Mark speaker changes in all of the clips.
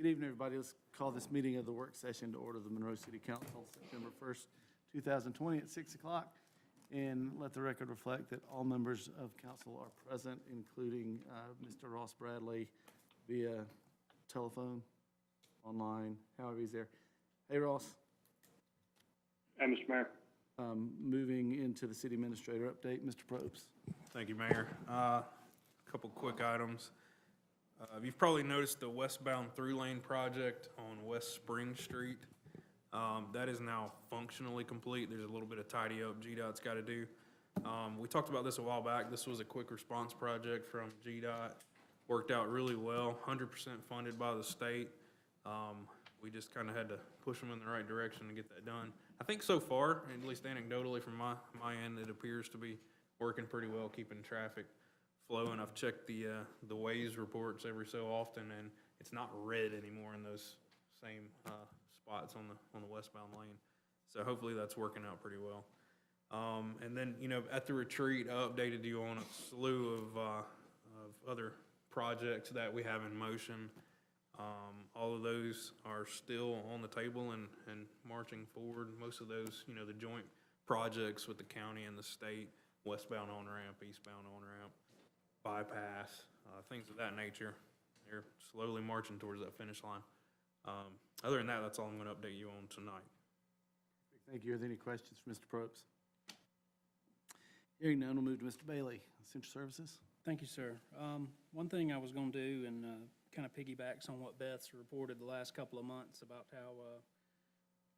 Speaker 1: Good evening, everybody. Let's call this meeting of the work session to order the Monroe City Council, September 1st, 2020 at 6 o'clock. And let the record reflect that all members of council are present, including Mr. Ross Bradley via telephone, online, however he's there. Hey, Ross.
Speaker 2: Hey, Mr. Mayor.
Speaker 1: Moving into the city administrator update, Mr. Probst.
Speaker 3: Thank you, Mayor. A couple quick items. You've probably noticed the westbound through lane project on West Spring Street. That is now functionally complete. There's a little bit of tidy up GDOT's got to do. We talked about this a while back. This was a quick response project from GDOT. Worked out really well, 100% funded by the state. We just kind of had to push them in the right direction to get that done. I think so far, at least anecdotally from my end, it appears to be working pretty well, keeping traffic flowing. I've checked the Waze reports every so often, and it's not red anymore in those same spots on the westbound lane. So hopefully that's working out pretty well. And then, you know, at the retreat, I updated you on a slew of other projects that we have in motion. All of those are still on the table and marching forward. Most of those, you know, the joint projects with the county and the state, westbound on-ramp, eastbound on-ramp, bypass, things of that nature. They're slowly marching towards that finish line. Other than that, that's all I'm going to update you on tonight.
Speaker 1: Thank you. Are there any questions for Mr. Probst? Hearing none, we'll move to Mr. Bailey, Central Services.
Speaker 4: Thank you, sir. One thing I was going to do, and kind of piggybacks on what Beth's reported the last couple of months about how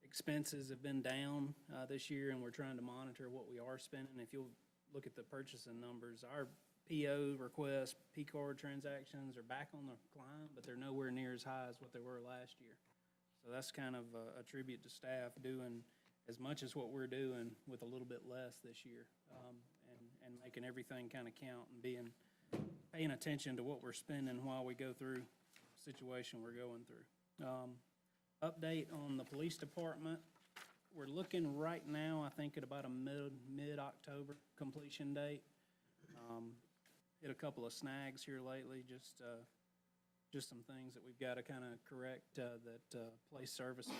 Speaker 4: expenses have been down this year, and we're trying to monitor what we are spending. If you'll look at the purchasing numbers, our PO requests, P-card transactions are back on the climb, but they're nowhere near as high as what they were last year. So that's kind of a tribute to staff doing as much as what we're doing with a little bit less this year, and making everything kind of count and paying attention to what we're spending while we go through the situation we're going through. Update on the police department. We're looking right now, I think, at about a mid-October completion date. Hit a couple of snags here lately, just some things that we've got to kind of correct that police services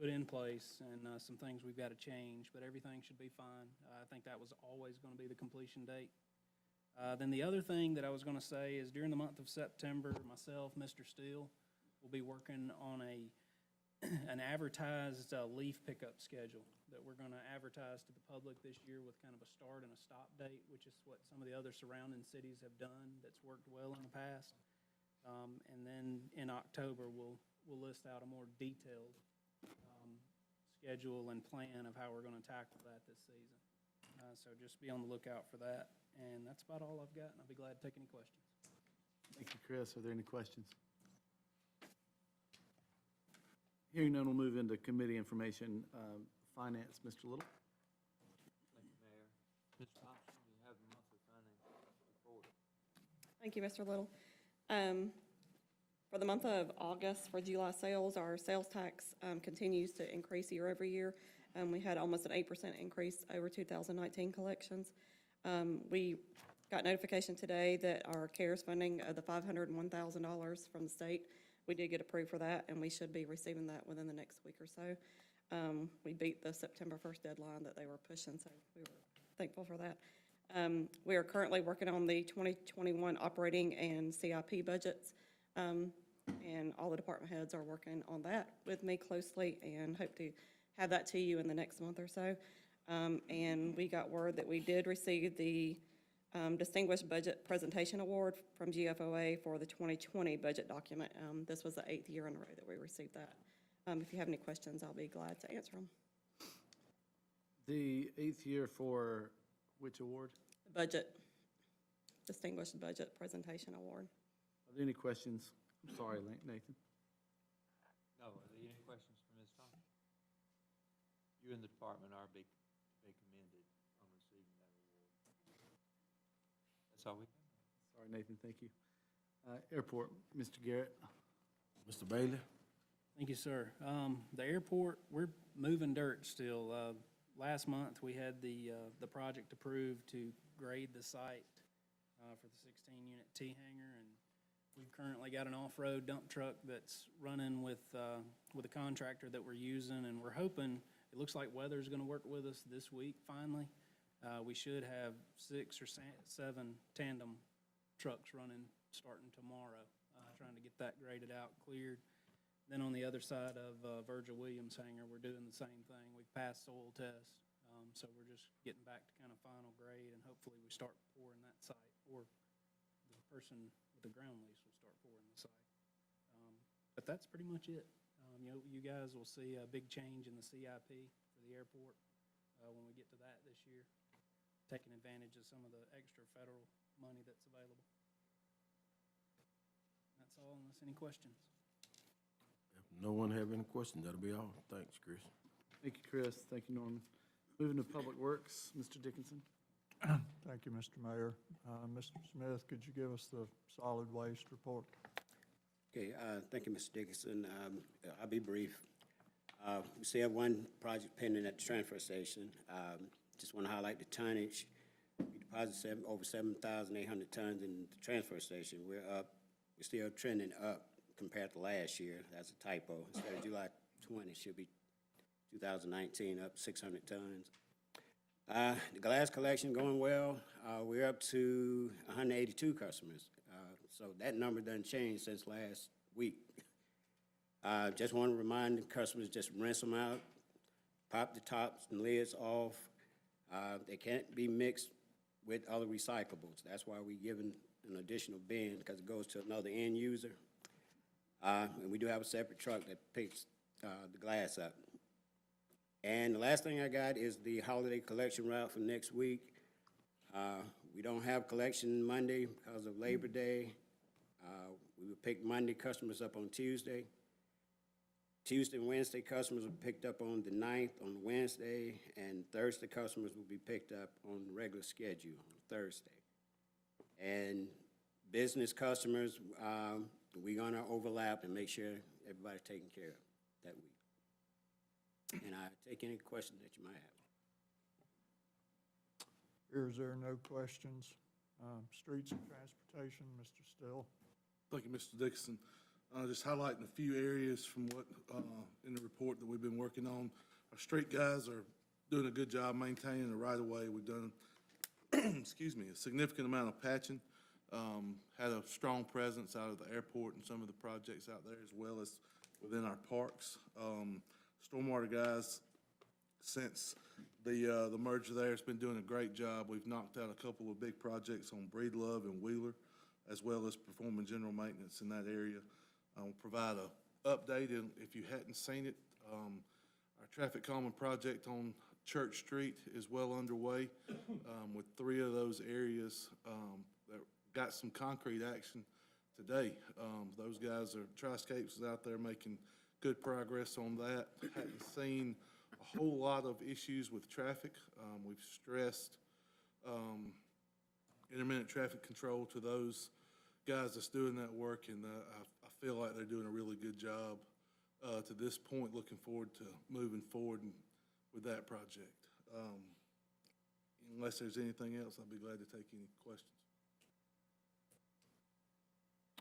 Speaker 4: put in place, and some things we've got to change, but everything should be fine. I think that was always going to be the completion date. Then the other thing that I was going to say is during the month of September, myself, Mr. Steele, will be working on an advertised leaf pickup schedule that we're going to advertise to the public this year with kind of a start and a stop date, which is what some of the other surrounding cities have done that's worked well in the past. And then in October, we'll list out a more detailed schedule and plan of how we're going to tackle that this season. So just be on the lookout for that. And that's about all I've got, and I'll be glad to take any questions.
Speaker 1: Thank you, Chris. Are there any questions? Hearing none, we'll move into committee information. Finance, Mr. Little.
Speaker 5: Thank you, Mayor. Ms. Thompson, you have the monthly finance report.
Speaker 6: Thank you, Mr. Little. For the month of August, for July sales, our sales tax continues to increase year over year. We had almost an 8% increase over 2019 collections. We got notification today that our CARES funding of the $501,000 from the state, we did get approved for that, and we should be receiving that within the next week or so. We beat the September 1st deadline that they were pushing, so we were thankful for that. We are currently working on the 2021 operating and CIP budgets, and all the department heads are working on that with me closely, and hope to have that to you in the next month or so. And we got word that we did receive the Distinguished Budget Presentation Award from GFOA for the 2020 budget document. This was the 8th year in a row that we received that. If you have any questions, I'll be glad to answer them.
Speaker 1: The 8th year for which award?
Speaker 6: Budget, Distinguished Budget Presentation Award.
Speaker 1: Are there any questions? I'm sorry, Nathan.
Speaker 5: No, are there any questions for Ms. Thompson? You and the department are be commended on receiving that award. That's all we have.
Speaker 1: Sorry, Nathan, thank you. Airport, Mr. Garrett.
Speaker 7: Mr. Bailey?
Speaker 4: Thank you, sir. The airport, we're moving dirt still. Last month, we had the project approved to grade the site for the 16-unit T-hangar, and We've currently got an off-road dump truck that's running with a contractor that we're using, and we're hoping, it looks like weather's gonna work with us this week finally. We should have 6 or 7 tandem trucks running starting tomorrow, trying to get that graded out, cleared. Then on the other side of Virgil Williams hangar, we're doing the same thing. We've passed soil test, so we're just getting back to kind of final grade, and hopefully we start pouring that site, or the person with the ground lease will start pouring the site. But that's pretty much it. You guys will see a big change in the CIP for the airport when we get to that this year, taking advantage of some of the extra federal money that's available. That's all, unless any questions.
Speaker 7: If no one have any questions, that'll be all. Thanks, Chris.
Speaker 1: Thank you, Chris. Thank you, Norman. Moving to Public Works, Mr. Dickinson.
Speaker 8: Thank you, Mr. Mayor. Mr. Smith, could you give us the solid waste report?
Speaker 9: Okay, thank you, Mr. Dickinson. I'll be brief. We still have one project pending at the transfer station. Just want to highlight the tonnage. We deposited over 7,800 tons in the transfer station. We're still trending up compared to last year. That's a typo. Instead of July 20, it should be 2019, up 600 tons. The glass collection going well. We're up to 182 customers. So that number doesn't change since last week. Just want to remind the customers, just rinse them out, pop the tops and lids off. They can't be mixed with other recyclables. That's why we're giving an additional bin, because it goes to another end user. And we do have a separate truck that picks the glass up. And the last thing I got is the holiday collection route for next week. We don't have collection Monday because of Labor Day. We will pick Monday customers up on Tuesday. Tuesday and Wednesday customers will be picked up on the 9th on Wednesday, and Thursday customers will be picked up on the regular schedule on Thursday. And business customers, we're gonna overlap and make sure everybody's taken care of that week. And I take any questions that you might have.
Speaker 8: Is there no questions? Streets and Transportation, Mr. Still.
Speaker 10: Thank you, Mr. Dixon. Just highlighting a few areas from what, in the report that we've been working on. Our street guys are doing a good job maintaining the right-of-way. We've done, excuse me, a significant amount of patching. Had a strong presence out of the airport and some of the projects out there, as well as within our parks. Stormwater guys, since the merger there, has been doing a great job. We've knocked out a couple of big projects on Breedlove and Wheeler, as well as performing general maintenance in that area. I'll provide an update, and if you hadn't seen it, our traffic calming project on Church Street is well underway, with 3 of those areas that got some concrete action today. Those guys are, Triscapes is out there making good progress on that. Hadn't seen a whole lot of issues with traffic. We've stressed intermittent traffic control to those guys that's doing that work, and I feel like they're doing a really good job to this point. Looking forward to moving forward with that project. Unless there's anything else, I'll be glad to take any questions.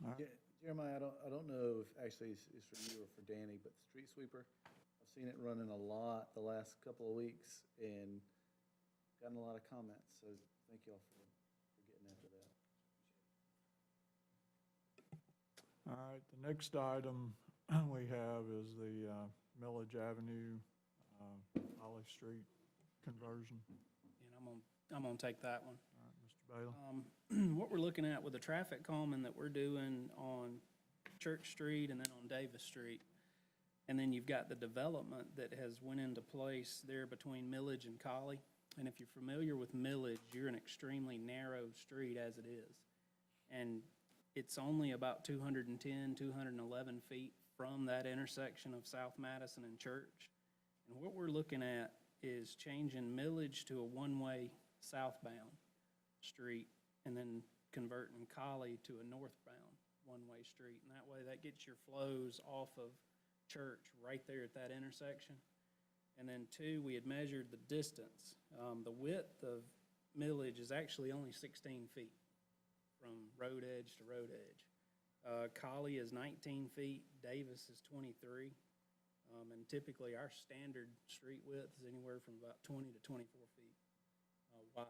Speaker 8: All right.
Speaker 1: Jeremiah, I don't know if actually it's for you or for Danny, but the street sweeper, I've seen it running a lot the last couple of weeks and gotten a lot of comments, so thank y'all for getting after that.
Speaker 8: All right, the next item we have is the Millage Avenue, Holly Street conversion.
Speaker 4: And I'm gonna take that one.
Speaker 8: All right, Mr. Bailey.
Speaker 4: What we're looking at with the traffic calming that we're doing on Church Street and then on Davis Street, and then you've got the development that has went into place there between Millage and Collie. And if you're familiar with Millage, you're an extremely narrow street as it is. And it's only about 210, 211 feet from that intersection of South Madison and Church. And what we're looking at is changing Millage to a one-way southbound street and then converting Collie to a northbound one-way street. And that way that gets your flows off of Church right there at that intersection. And then 2, we had measured the distance. The width of Millage is actually only 16 feet from road edge to road edge. Collie is 19 feet, Davis is 23. And typically, our standard street width is anywhere from about 20 to 24 feet wide.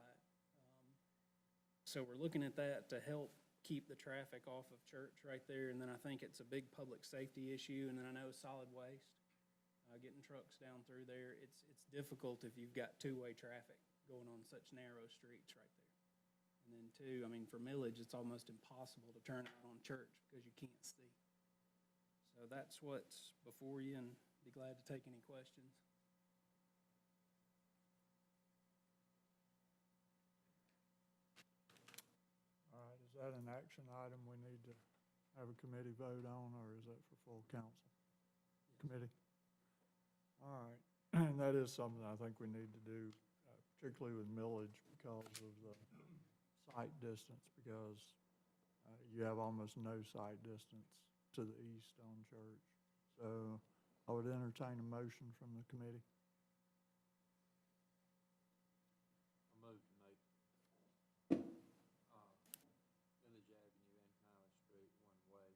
Speaker 4: So we're looking at that to help keep the traffic off of Church right there. And then I think it's a big public safety issue. And then I know solid waste, getting trucks down through there. It's difficult if you've got two-way traffic going on such narrow streets right there. And then two, I mean, for millage, it's almost impossible to turn out on Church because you can't see. So that's what's before you, and be glad to take any questions.
Speaker 8: All right, is that an action item we need to have a committee vote on, or is that for full council? Committee? All right, and that is something I think we need to do, particularly with millage because of the sight distance, because you have almost no sight distance to the east on Church. So I would entertain a motion from the committee.
Speaker 5: I move to make, Village Avenue and College Street one-way.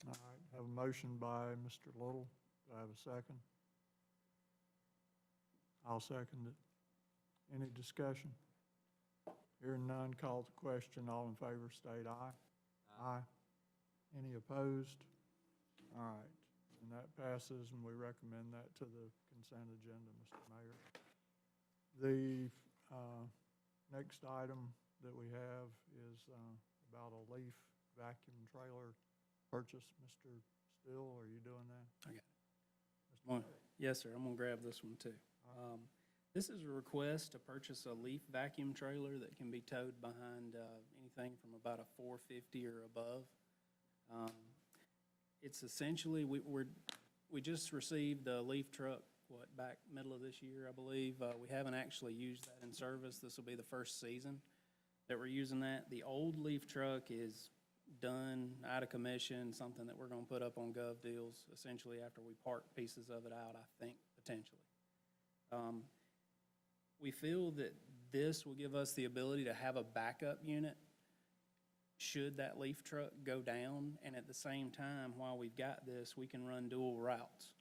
Speaker 8: All right, have a motion by Mr. Little. Do I have a second? I'll second it. Any discussion? Hearing none, call to question. All in favor state aye. Aye. Any opposed? All right, and that passes, and we recommend that to the consent agenda, Mr. Mayor. The next item that we have is about a leaf vacuum trailer purchase. Mr. Still, are you doing that?
Speaker 4: I got it. Yes, sir, I'm gonna grab this one too. This is a request to purchase a leaf vacuum trailer that can be towed behind anything from about a 450 or above. It's essentially, we just received a leaf truck, back middle of this year, I believe. We haven't actually used that in service. This will be the first season that we're using that. The old leaf truck is done, out of commission, something that we're gonna put up on Gov Deals, essentially after we park pieces of it out, I think, potentially. We feel that this will give us the ability to have a backup unit should that leaf truck go down, and at the same time, while we've got this, we can run dual routes.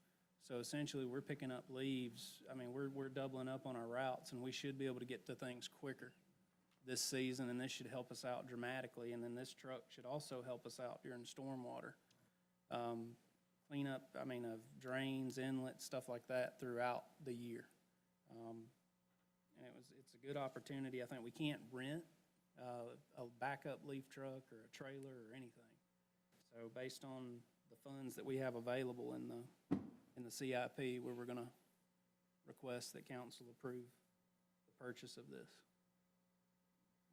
Speaker 4: So essentially, we're picking up leaves, I mean, we're doubling up on our routes, and we should be able to get to things quicker this season, and this should help us out dramatically, and then this truck should also help us out during stormwater. Cleanup, I mean, of drains, inlets, stuff like that throughout the year. And it's a good opportunity. I think we can't rent a backup leaf truck or a trailer or anything. So based on the funds that we have available in the CIP, where we're gonna request that council approve the purchase of this.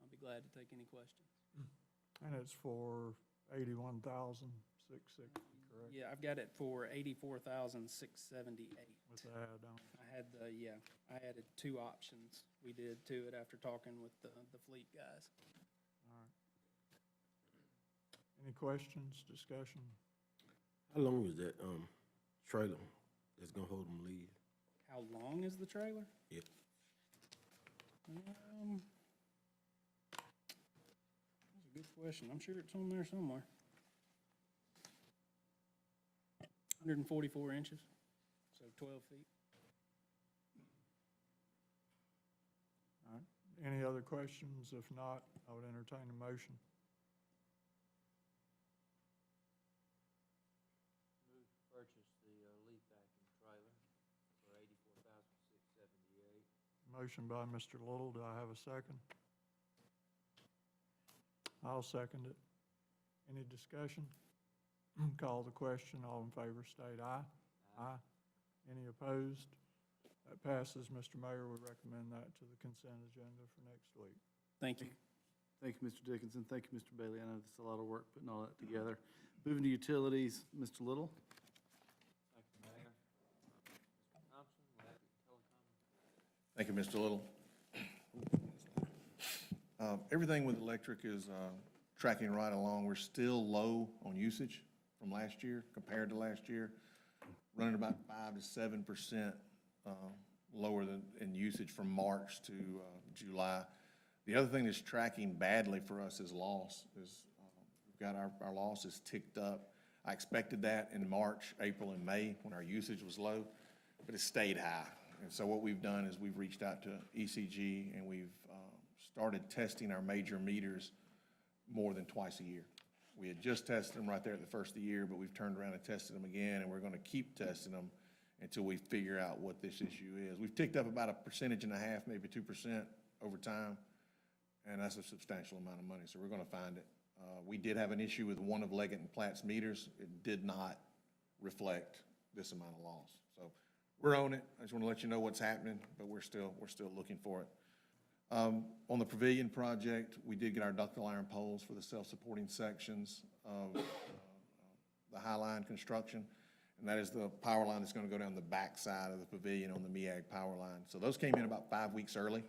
Speaker 4: I'll be glad to take any questions.
Speaker 8: And it's for $81,660, correct?
Speaker 4: Yeah, I've got it for $84,678.
Speaker 8: With the add-on.
Speaker 4: I added two options. We did to it after talking with the fleet guys.
Speaker 8: All right. Any questions, discussion?
Speaker 7: How long is that, trailer that's gonna hold them leave?
Speaker 4: How long is the trailer?
Speaker 7: Yeah.
Speaker 4: That's a good question. I'm sure it's on there somewhere. 144 inches, so 12 feet.
Speaker 8: All right. Any other questions? If not, I would entertain a motion.
Speaker 5: Move to purchase the leaf vacuum trailer for $84,678.
Speaker 8: Motion by Mr. Little. Do I have a second? I'll second it. Any discussion? Call the question. All in favor state aye. Aye. Any opposed? That passes, Mr. Mayor. We recommend that to the consent agenda for next week.
Speaker 4: Thank you.
Speaker 1: Thank you, Mr. Dickinson. Thank you, Mr. Bailey. I know this is a lot of work putting all that together. Moving to utilities, Mr. Little.
Speaker 5: Thank you, Mayor. Mr. Thompson, Electric Telecom.
Speaker 11: Thank you, Mr. Little. Everything with electric is tracking right along. We're still low on usage from last year compared to last year, running about 5 to 7% lower than in usage from March to July. The other thing that's tracking badly for us is loss. We've got our losses ticked up. I expected that in March, April, and May, when our usage was low, but it stayed high. And so what we've done is we've reached out to ECG, and we've started testing our major meters more than twice a year. We had just tested them right there at the first of the year, but we've turned around and tested them again, and we're gonna keep testing them until we figure out what this issue is. We've ticked up about 1.5%, maybe 2% over time, and that's a substantial amount of money, so we're gonna find it. We did have an issue with one of Leggett and Platt's meters. It did not reflect this amount of loss. So we're on it. I just want to let you know what's happening, but we're still looking for it. On the Pavilion project, we did get our ductile iron poles for the self-supporting sections of the High Line construction, and that is the power line that's going to go down the back side of the Pavilion on the MEAG power line. So those came in about 5 weeks early.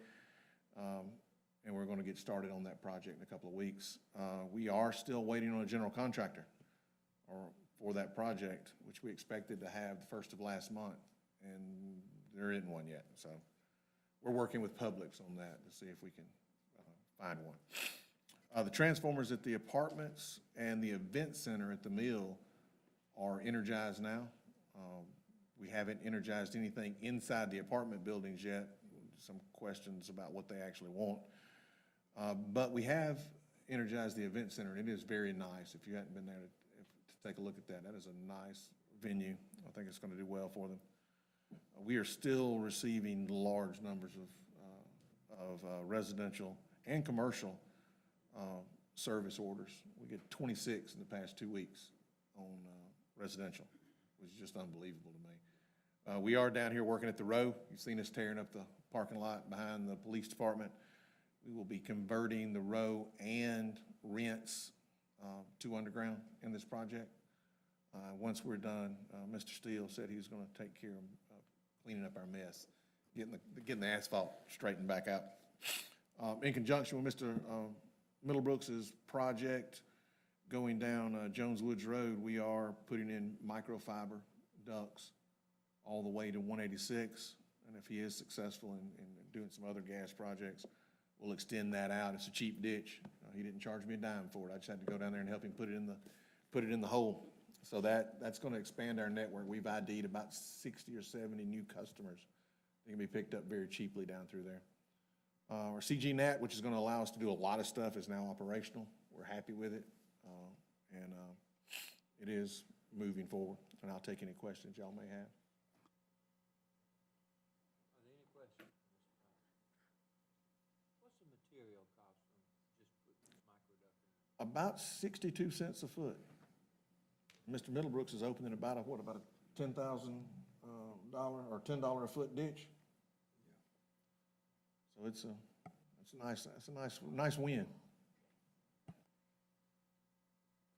Speaker 11: And we're going to get started on that project in a couple of weeks. We are still waiting on a general contractor for that project, which we expected to have the first of last month, and there isn't one yet. So we're working with Publix on that to see if we can find one. The transformers at the apartments and the event center at the mill are energized now. We haven't energized anything inside the apartment buildings yet. Some questions about what they actually want. But we have energized the event center, and it is very nice. If you hadn't been there to take a look at that, that is a nice venue. I think it's going to do well for them. We are still receiving large numbers of residential and commercial service orders. We get 26 in the past 2 weeks on residential, which is just unbelievable to me. We are down here working at the row. You've seen us tearing up the parking lot behind the police department. We will be converting the row and rents to underground in this project. Once we're done, Mr. Steele said he was going to take care of cleaning up our mess, getting the asphalt straightened back out. In conjunction with Mr. Middlebrooks's project going down Jones Woods Road, we are putting in microfiber ducts all the way to 186. And if he is successful in doing some other gas projects, we'll extend that out. It's a cheap ditch. He didn't charge me a dime for it. I just had to go down there and help him put it in the hole. So that's going to expand our network. We've ID'd about 60 or 70 new customers. They can be picked up very cheaply down through there. Our CGNet, which is going to allow us to do a lot of stuff, is now operational. We're happy with it, and it is moving forward. And I'll take any questions y'all may have.
Speaker 5: Are there any questions? What's the material cost from just putting this microduct in?
Speaker 11: About 62 cents a foot. Mr. Middlebrooks is opening about a $10,000 or $10 a foot ditch. So it's a nice win.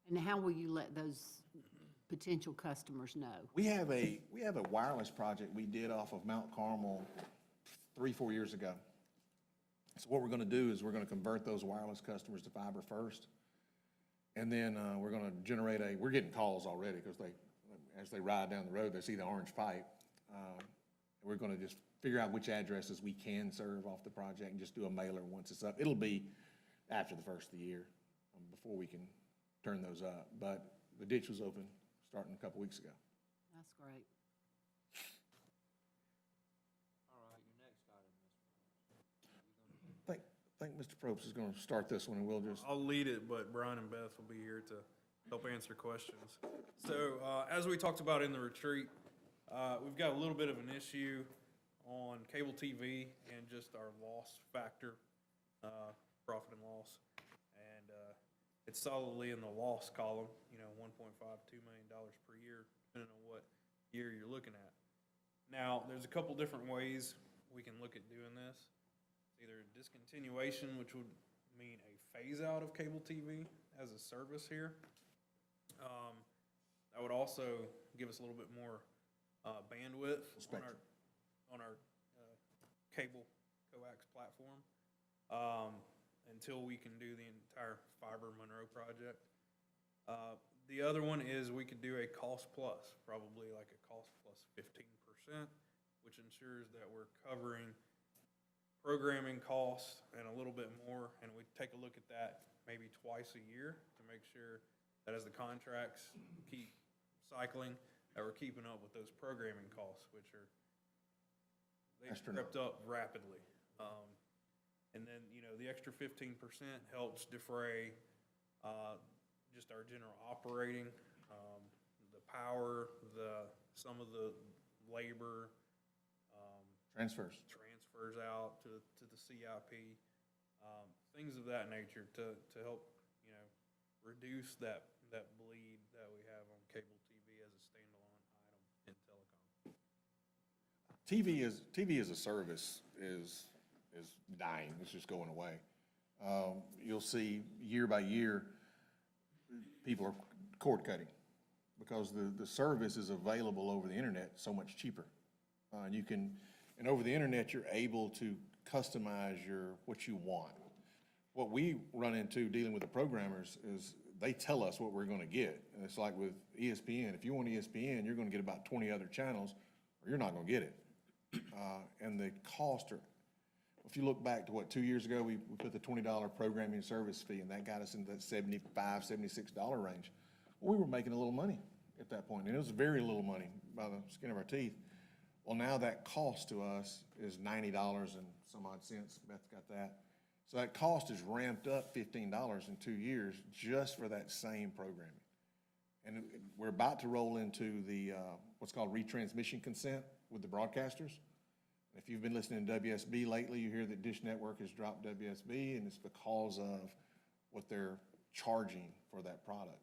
Speaker 12: And how will you let those potential customers know?
Speaker 11: We have a wireless project we did off of Mount Carmel 3-4 years ago. So what we're going to do is we're going to convert those wireless customers to fiber first. And then we're going to generate we're getting calls already because as they ride down the road, they see the orange pipe. We're going to just figure out which addresses we can serve off the project and just do a mailer once it's up. It'll be after the first of the year before we can turn those up. But the ditch was open starting a couple weeks ago.
Speaker 12: That's great.
Speaker 5: All right, your next item,
Speaker 11: I think Mr. Probst is going to start this one, and we'll just.
Speaker 3: I'll lead it, but Brian and Beth will be here to help answer questions. So as we talked about in the retreat, we've got a little bit of an issue on cable TV and just our loss factor, profit and loss. And it's solidly in the loss column, $1.52 million per year, depending on what year you're looking at. Now, there's a couple different ways we can look at doing this. Either discontinuation, which would mean a phase out of cable TV as a service here. That would also give us a little bit more bandwidth on our cable coax platform until we can do the entire fiber Monroe project. The other one is we could do a cost plus, probably like a cost plus 15%, which ensures that we're covering programming costs and a little bit more, and we take a look at that maybe twice a year to make sure that as the contracts keep cycling, that we're keeping up with those programming costs, which are, they've crept up rapidly. And then, you know, the extra 15% helps defray, just our general operating, the power, some of the labor,
Speaker 11: Transfers.
Speaker 3: transfers out to the CIP, things of that nature to help, you know, reduce that bleed that we have on cable TV as a standalone item in telecom.
Speaker 11: TV as a service is dying. It's just going away. You'll see year by year, people are cord cutting because the service is available over the internet so much cheaper. And over the internet, you're able to customize what you want. What we run into dealing with the programmers is they tell us what we're gonna get. And it's like with ESPN, if you want ESPN, you're gonna get about 20 other channels, or you're not gonna get it. And the cost if you look back to 2 years ago, we put the $20 programming service fee, and that got us into that $75, $76 range. Well, we were making a little money at that point, and it was very little money by the skin of our teeth. Well, now that cost to us is $90 and some odd cents. Beth's got that. So that cost is ramped up $15 in 2 years just for that same programming. And we're about to roll into the what's called retransmission consent with the broadcasters. If you've been listening to WSB lately, you hear that Dish Network has dropped WSB, and it's because of what they're charging for that product.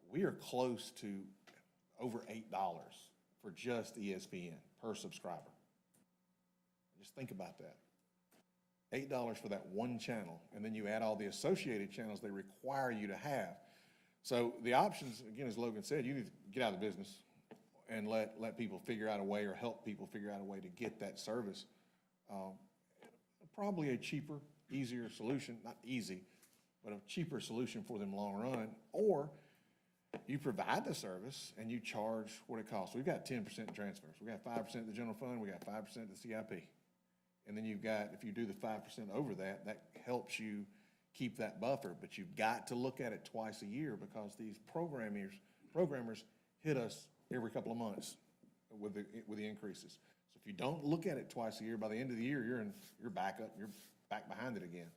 Speaker 11: We are close to over $8 for just ESPN per subscriber. Just think about that. $8 for that one channel, and then you add all the associated channels they require you to have. So the options, again, as Logan said, you need to get out of the business and let people figure out a way, or help people figure out a way to get that service. Probably a cheaper, easier solution, not easy, but a cheaper solution for them long run. Or you provide the service and you charge what it costs. We've got 10% transfers. We got 5% of the general fund, we got 5% of the CIP. And then you've got, if you do the 5% over that, that helps you keep that buffer. But you've got to look at it twice a year, because these programmers hit us every couple of months with the increases. So if you don't look at it twice a year, by the end of the year, you're back behind it again.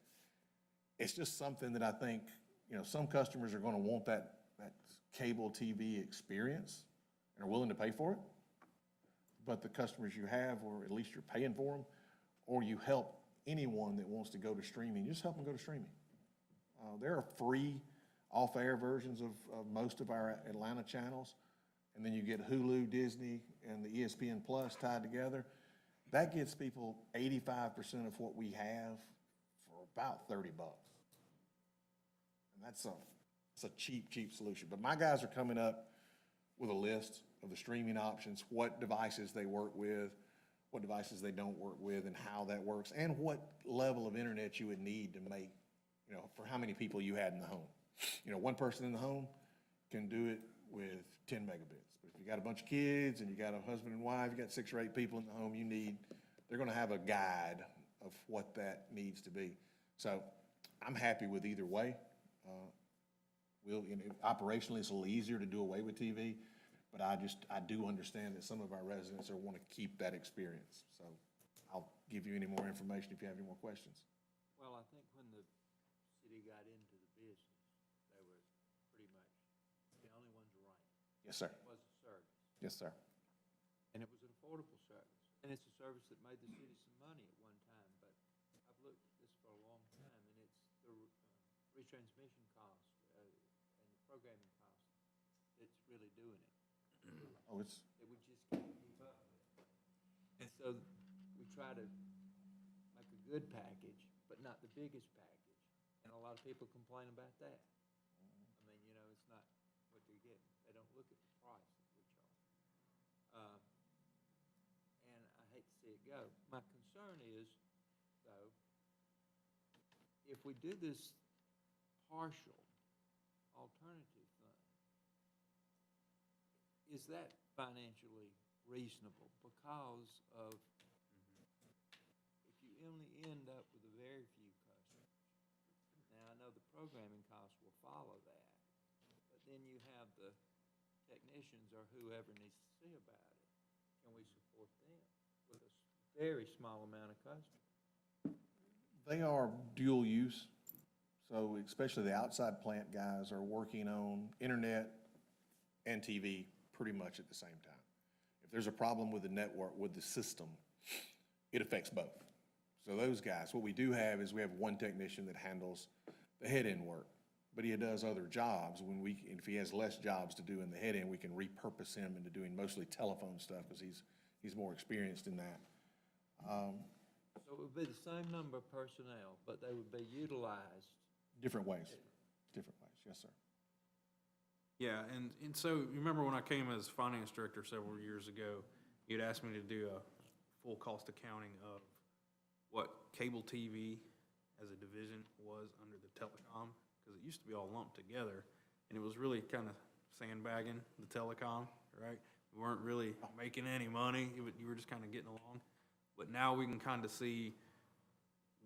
Speaker 11: It's just something that I think, you know, some customers are gonna want that cable TV experience and are willing to pay for it. But the customers you have, or at least you're paying for them, or you help anyone that wants to go to streaming, just help them go to streaming. There are free off-air versions of most of our Atlanta channels. And then you get Hulu, Disney, and the ESPN Plus tied together. That gets people 85% of what we have for about $30. And that's a cheap solution. But my guys are coming up with a list of the streaming options, what devices they work with, what devices they don't work with, and how that works, and what level of internet you would need to make, you know, for how many people you had in the home. You know, one person in the home can do it with 10 megabits. But if you got a bunch of kids and you got a husband and wife, you got 6 or 8 people in the home, they're gonna have a guide of what that needs to be. So I'm happy with either way. Operationally, it's a little easier to do away with TV, but I do understand that some of our residents want to keep that experience. So I'll give you any more information if you have any more questions.
Speaker 5: Well, I think when the city got into the business, they were pretty much the only ones around.
Speaker 11: Yes, sir.
Speaker 5: It was a service,
Speaker 11: Yes, sir.
Speaker 5: and it was an affordable service. And it's a service that made the city some money at one time, but I've looked at this for a long time, and it's the retransmission cost and the programming cost that's really doing it.
Speaker 11: Oh,
Speaker 5: That we just can't keep up with. And so we try to make a good package, but not the biggest package. And a lot of people complain about that. I mean, you know, it's not what they're getting. They don't look at the price that we charge. And I hate to see it go. My concern is, though, if we do this partial alternative thing, is that financially reasonable? Because of, if you only end up with a very few customers. Now, I know the programming costs will follow that. But then you have the technicians or whoever needs to see about it. Can we support them with a very small amount of customers?
Speaker 11: They are dual use, so especially the outside plant guys are working on internet and TV pretty much at the same time. If there's a problem with the network, with the system, it affects both. So those guys, what we do have is we have one technician that handles the head-end work, but he does other jobs. If he has less jobs to do in the head-end, we can repurpose him into doing mostly telephone stuff because he's more experienced in that.
Speaker 5: So it would be the same number of personnel, but they would be utilized.
Speaker 11: Different ways, yes, sir.
Speaker 3: Yeah, and so, you remember when I came as finance director several years ago, you'd asked me to do a full cost accounting of what cable TV as a division was under the telecom, because it used to be all lumped together, and it was really kind of sandbagging the telecom, right? We weren't really making any money, you were just kind of getting along. But now we can kind of see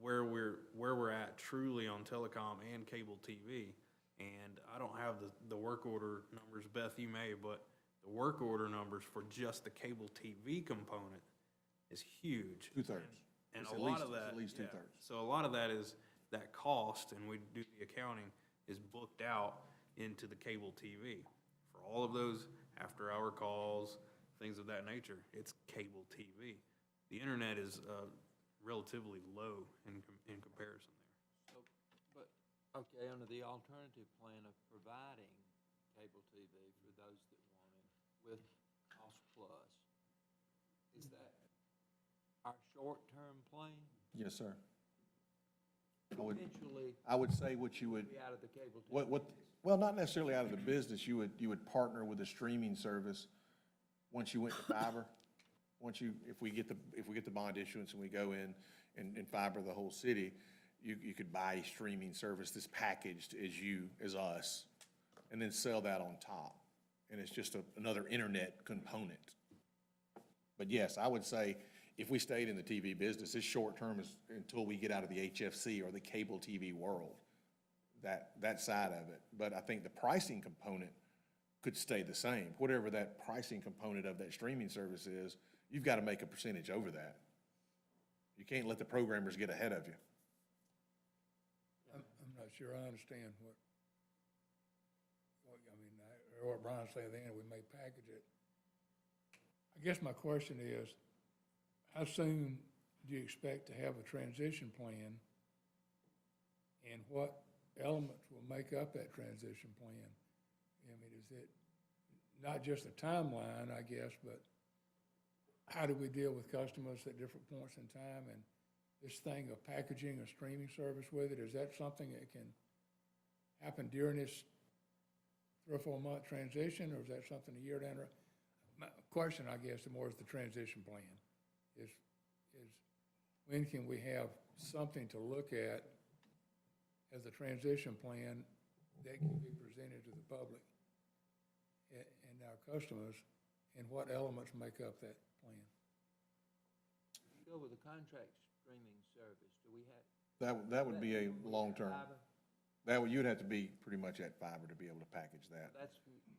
Speaker 3: where we're at truly on telecom and cable TV. And I don't have the work order numbers, Beth, you may, but the work order numbers for just the cable TV component is huge.
Speaker 11: Two-thirds.
Speaker 3: And
Speaker 11: It's
Speaker 3: a
Speaker 11: at
Speaker 3: lot
Speaker 11: least-
Speaker 3: of that,
Speaker 11: it's at least
Speaker 3: yeah.
Speaker 11: two-thirds.
Speaker 3: So a lot of that is that cost, and we do the accounting, is booked out into the cable TV. For all of those after-hour calls, things of that nature, it's cable TV. The internet is relatively low in comparison there.
Speaker 5: So, but, okay, under the alternative plan of providing cable TV for those that want it with cost plus, is that our short-term plan?
Speaker 11: Yes, sir.
Speaker 5: Eventually,
Speaker 11: I would say what you would,
Speaker 5: be out of the cable TV.
Speaker 11: well, not necessarily out of the business, you would partner with a streaming service once you went to fiber. If we get the bond issuance and we go in and fiber the whole city, you could buy a streaming service that's packaged as us, and then sell that on top. And it's just another internet component. But yes, I would say if we stayed in the TV business, this short term is until we get out of the HFC or the cable TV world, that side of it. But I think the pricing component could stay the same. Whatever that pricing component of that streaming service is, you've got to make a percentage over that. You can't let the programmers get ahead of you.
Speaker 13: I'm not sure I understand what Brian's saying then, we may package it. I guess my question is, how soon do you expect to have a transition plan? And what elements will make up that transition plan? I mean, is it not just a timeline, I guess, but how do we deal with customers at different points in time? And this thing of packaging a streaming service with it, is that something that can happen during this 3 or 4 month transition, or is that something a year down the road? My question, I guess, more is the transition plan. Is when can we have something to look at as a transition plan that can be presented to the public and our customers, and what elements make up that plan?
Speaker 5: Go with a contract streaming service, do we have?
Speaker 11: That would be a long-term. You'd have to be pretty much at fiber to be able to package that.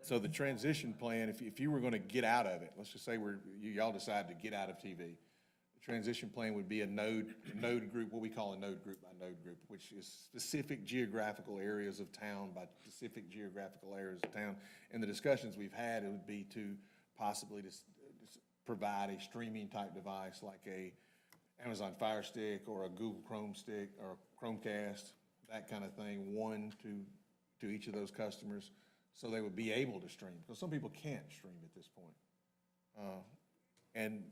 Speaker 11: So the transition plan, if you were going to get out of it, let's just say y'all decide to get out of TV, the transition plan would be a node group, what we call a node group by node group, which is specific geographical areas of town by specific geographical areas of town. And the discussions we've had, it would be to possibly just provide a streaming type device like a Amazon Fire Stick or a Google Chrome stick or a Chromecast, that kind of thing, one to each of those customers, so they would be able to stream, because some people can't stream at this point. And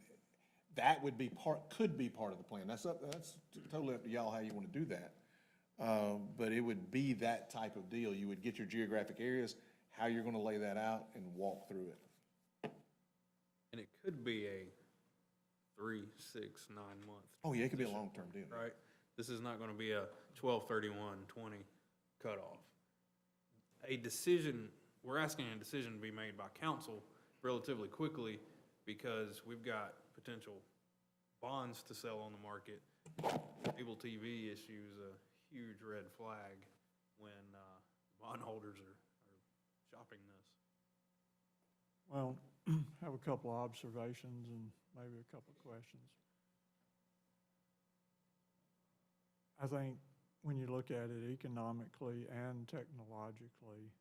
Speaker 11: that would be could be part of the plan. That's totally up to y'all how you want to do that. But it would be that type of deal. You would get your geographic areas, how you're going to lay that out, and walk through it.
Speaker 3: And it could be a 3, 6, 9 month.
Speaker 11: Oh, yeah, it could be a long-term deal.
Speaker 3: Right? This is not going to be a 12/31/20 cutoff. We're asking a decision to be made by council relatively quickly, because we've got potential bonds to sell on the market. Cable TV issues a huge red flag when bondholders are shopping this.
Speaker 8: Well, have a couple of observations and maybe a couple of questions. I think when you look at it economically and technologically,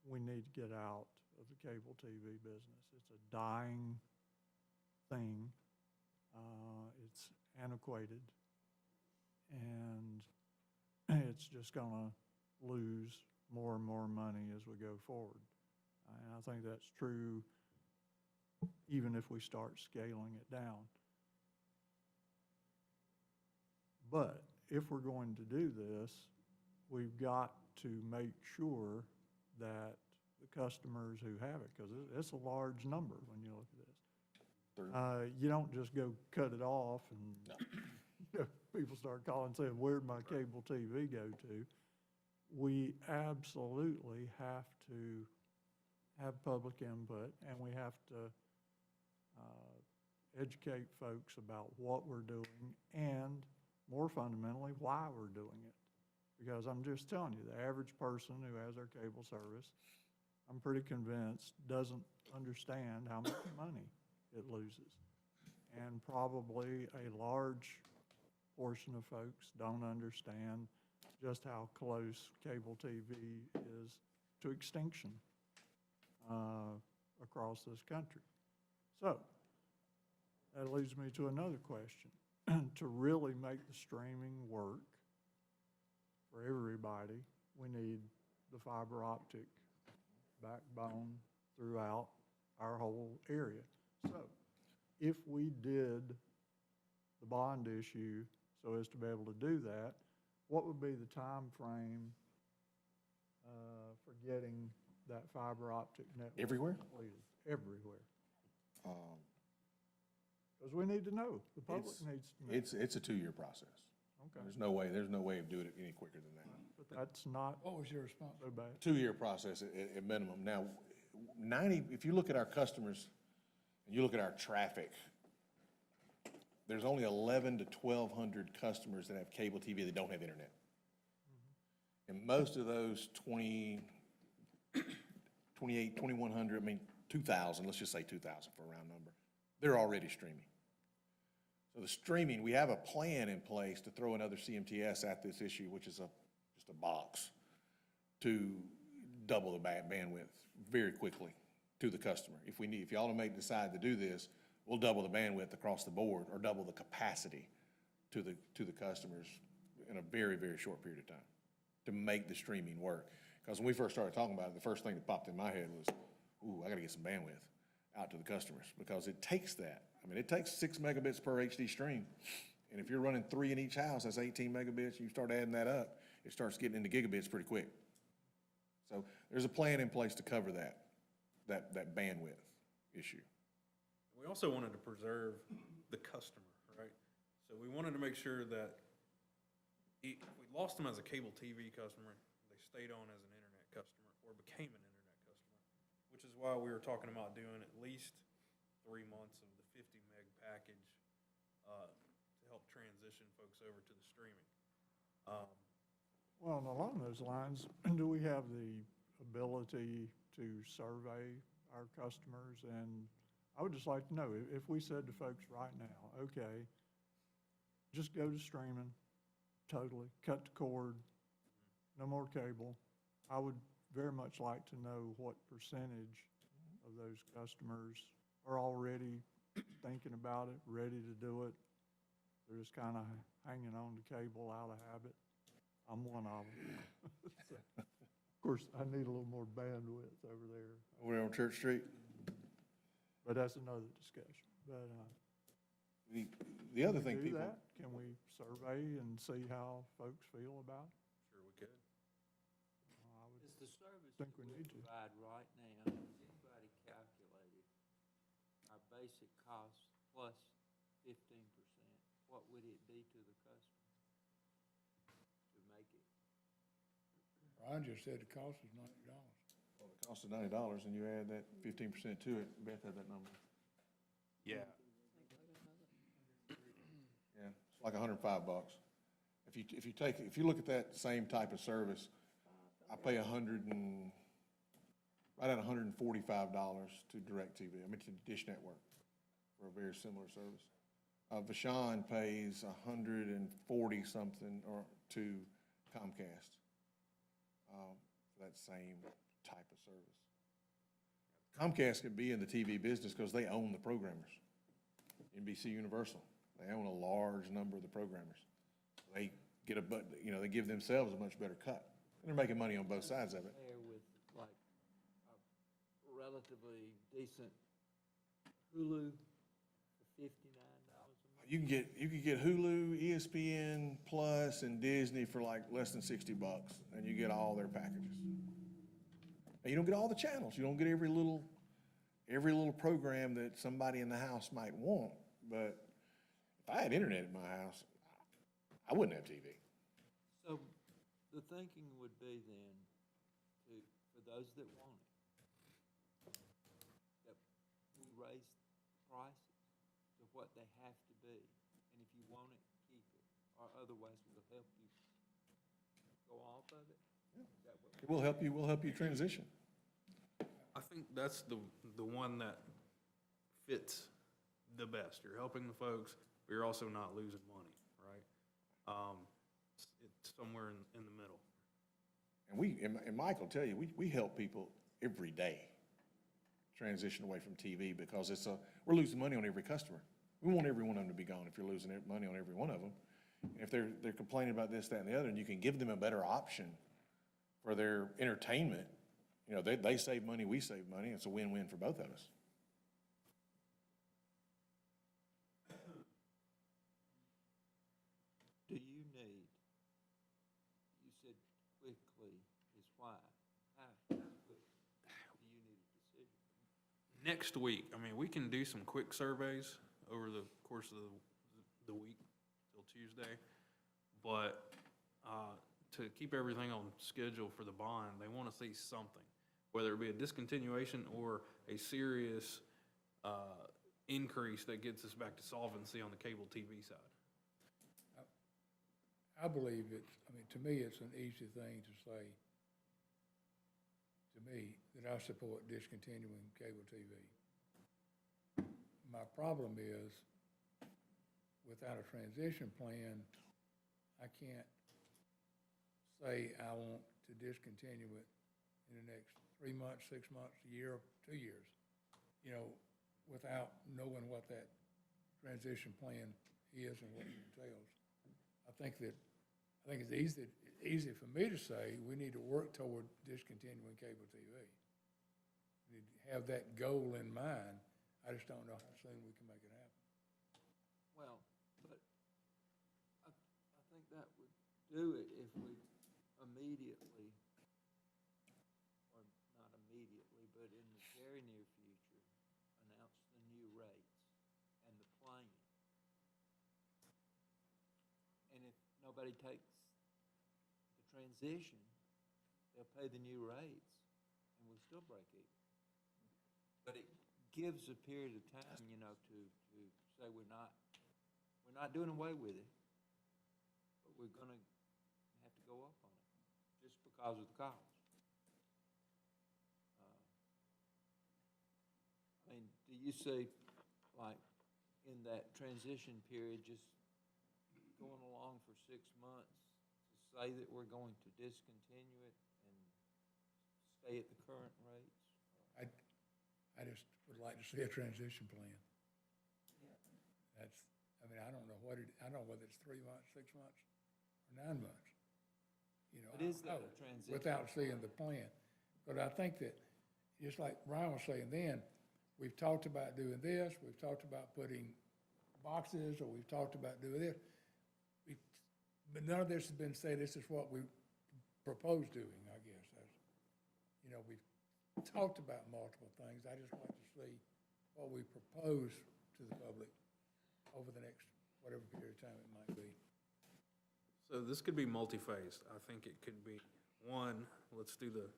Speaker 8: we need to get out of the cable TV business. It's a dying thing. It's antiquated, and it's just gonna lose more and more money as we go forward. And I think that's true even if we start scaling it down. But if we're going to do this, we've got to make sure that the customers who have it, because it's a large number when you look at this. You don't just go cut it off and people start calling saying, where'd my cable TV go to? We absolutely have to have public input, and we have to educate folks about what we're doing and, more fundamentally, why we're doing it. Because I'm just telling you, the average person who has our cable service, I'm pretty convinced, doesn't understand how much money it loses. And probably a large portion of folks don't understand just how close cable TV is to extinction across this country. So, that leads me to another question. To really make the streaming work for everybody, we need the fiber optic backbone throughout our whole area. So, if we did the bond issue so as to be able to do that, what would be the time frame for getting that fiber optic network
Speaker 11: Everywhere?
Speaker 8: completed? Everywhere. Because we need to know. The public needs to know.
Speaker 11: It's a 2-year process.
Speaker 8: Okay.
Speaker 11: There's no way of doing it any quicker than that.
Speaker 8: But that's not
Speaker 13: What was your response?
Speaker 8: so bad.
Speaker 11: 2-year process at minimum. Now, if you look at our customers, and you look at our traffic, there's only 1,100 to 1,200 customers that have cable TV that don't have internet. And most of those 2,100, 2,000, let's just say 2,000 for a round number, they're already streaming. So the streaming, we have a plan in place to throw another CMTS at this issue, which is just a box, to double the bandwidth very quickly to the customer. If y'all decide to do this, we'll double the bandwidth across the board, or double the capacity to the customers in a very, very short period of time to make the streaming work. Because when we first started talking about it, the first thing that popped in my head was, ooh, I gotta get some bandwidth out to the customers, because it takes that. I mean, it takes 6 megabits per HD stream. And if you're running 3 in each house, that's 18 megabits. You start adding that up, it starts getting into gigabits pretty quick. So there's a plan in place to cover that bandwidth issue.
Speaker 3: We also wanted to preserve the customer, right? So we wanted to make sure that if we lost them as a cable TV customer, they stayed on as an internet customer or became an internet customer, which is why we were talking about doing at least 3 months of the 50 meg package to help transition folks over to the streaming.
Speaker 8: Well, and along those lines, do we have the ability to survey our customers? And I would just like to know, if we said to folks right now, okay, just go to streaming, totally, cut the cord, no more cable, I would very much like to know what percentage of those customers are already thinking about it, ready to do it. They're just kind of hanging on to cable out of habit. I'm one of them. So, of course, I need a little more bandwidth over there.
Speaker 11: Over there on Church Street?
Speaker 8: But that's another discussion. But
Speaker 11: The other
Speaker 8: can
Speaker 11: thing
Speaker 8: we do
Speaker 11: people.
Speaker 8: that? Can we survey and see how folks feel about it?
Speaker 3: Sure we could.
Speaker 8: I would
Speaker 5: Is the service
Speaker 8: think
Speaker 5: that
Speaker 8: we
Speaker 5: we
Speaker 8: need to.
Speaker 5: provide right now, has anybody calculated our basic cost plus 15%? What would it be to the customer to make it?
Speaker 13: Ron just said the cost was $90.
Speaker 11: Well, the cost is $90, and you add that 15% to it. Beth had that number.
Speaker 3: Yeah.
Speaker 11: Yeah, it's like $105. If you look at that same type of service, I pay right at $145 to DirecTV, to Dish Network for a very similar service. Vashon pays 140 something or to Comcast, for that same type of service. Comcast could be in the TV business because they own the programmers. NBC Universal, they own a large number of the programmers. They get they give themselves a much better cut. And they're making money on both sides of it.
Speaker 5: There with like a relatively decent Hulu for $59 a month.
Speaker 11: You can get Hulu, ESPN Plus, and Disney for like less than $60, and you get all their packages. Now, you don't get all the channels. You don't get every little program that somebody in the house might want. But if I had internet in my house, I wouldn't have TV.
Speaker 5: So the thinking would be then, for those that want it, that we raise prices to what they have to be. And if you want it, keep it. Or otherwise, we'll help you go off of it. Is that what
Speaker 11: We'll help you transition.
Speaker 3: I think that's the one that fits the best. You're helping the folks, but you're also not losing money, right? It's somewhere in the middle.
Speaker 11: And Mike will tell you, we help people every day transition away from TV because we're losing money on every customer. We want every one of them to be gone if you're losing money on every one of them. And if they're complaining about this, that, and the other, and you can give them a better option for their entertainment, they save money, we save money. It's a win-win for both of us.
Speaker 5: do you need? You said quickly is why. How quick do you need a decision?
Speaker 3: Next week, we can do some quick surveys over the course of the week till Tuesday, but to keep everything on schedule for the bond, they want to see something, whether it be a discontinuation or a serious increase that gets us back to solvency on the cable TV side.
Speaker 13: I believe to me, it's an easy thing to say, to me, that I support discontinuing cable TV. My problem is, without a transition plan, I can't say I want to discontinue it in the next 3 months, 6 months, a year, 2 years, without knowing what that transition plan is and what it entails. I think it's easy for me to say we need to work toward discontinuing cable TV. We need to have that goal in mind. I just don't know how soon we can make it happen.
Speaker 5: Well, but I think that would do it if we immediately, or not immediately, but in the very near future, announce the new rates and the plan. And if nobody takes the transition, they'll pay the new rates and we'll still break even. But it gives a period of time, to say we're not doing away with it, but we're gonna have to go up on it, just because of the cost. Do you see, like, in that transition period, just going along for 6 months to say that we're going to discontinue it and stay at the current rates?
Speaker 13: I just would like to see a transition plan. I don't know I don't know whether it's 3 months, 6 months, or 9 months.
Speaker 5: But is that a transition?
Speaker 13: Without seeing the plan. But I think that, just like Brian was saying then, we've talked about doing this, we've talked about putting boxes, or we've talked about doing this. But none of this has been said, this is what we propose doing, I guess. We've talked about multiple things. I just like to see what we propose to the public over the next, whatever period of time it might be.
Speaker 3: So this could be multi-phased. I think it could be, one, let's do the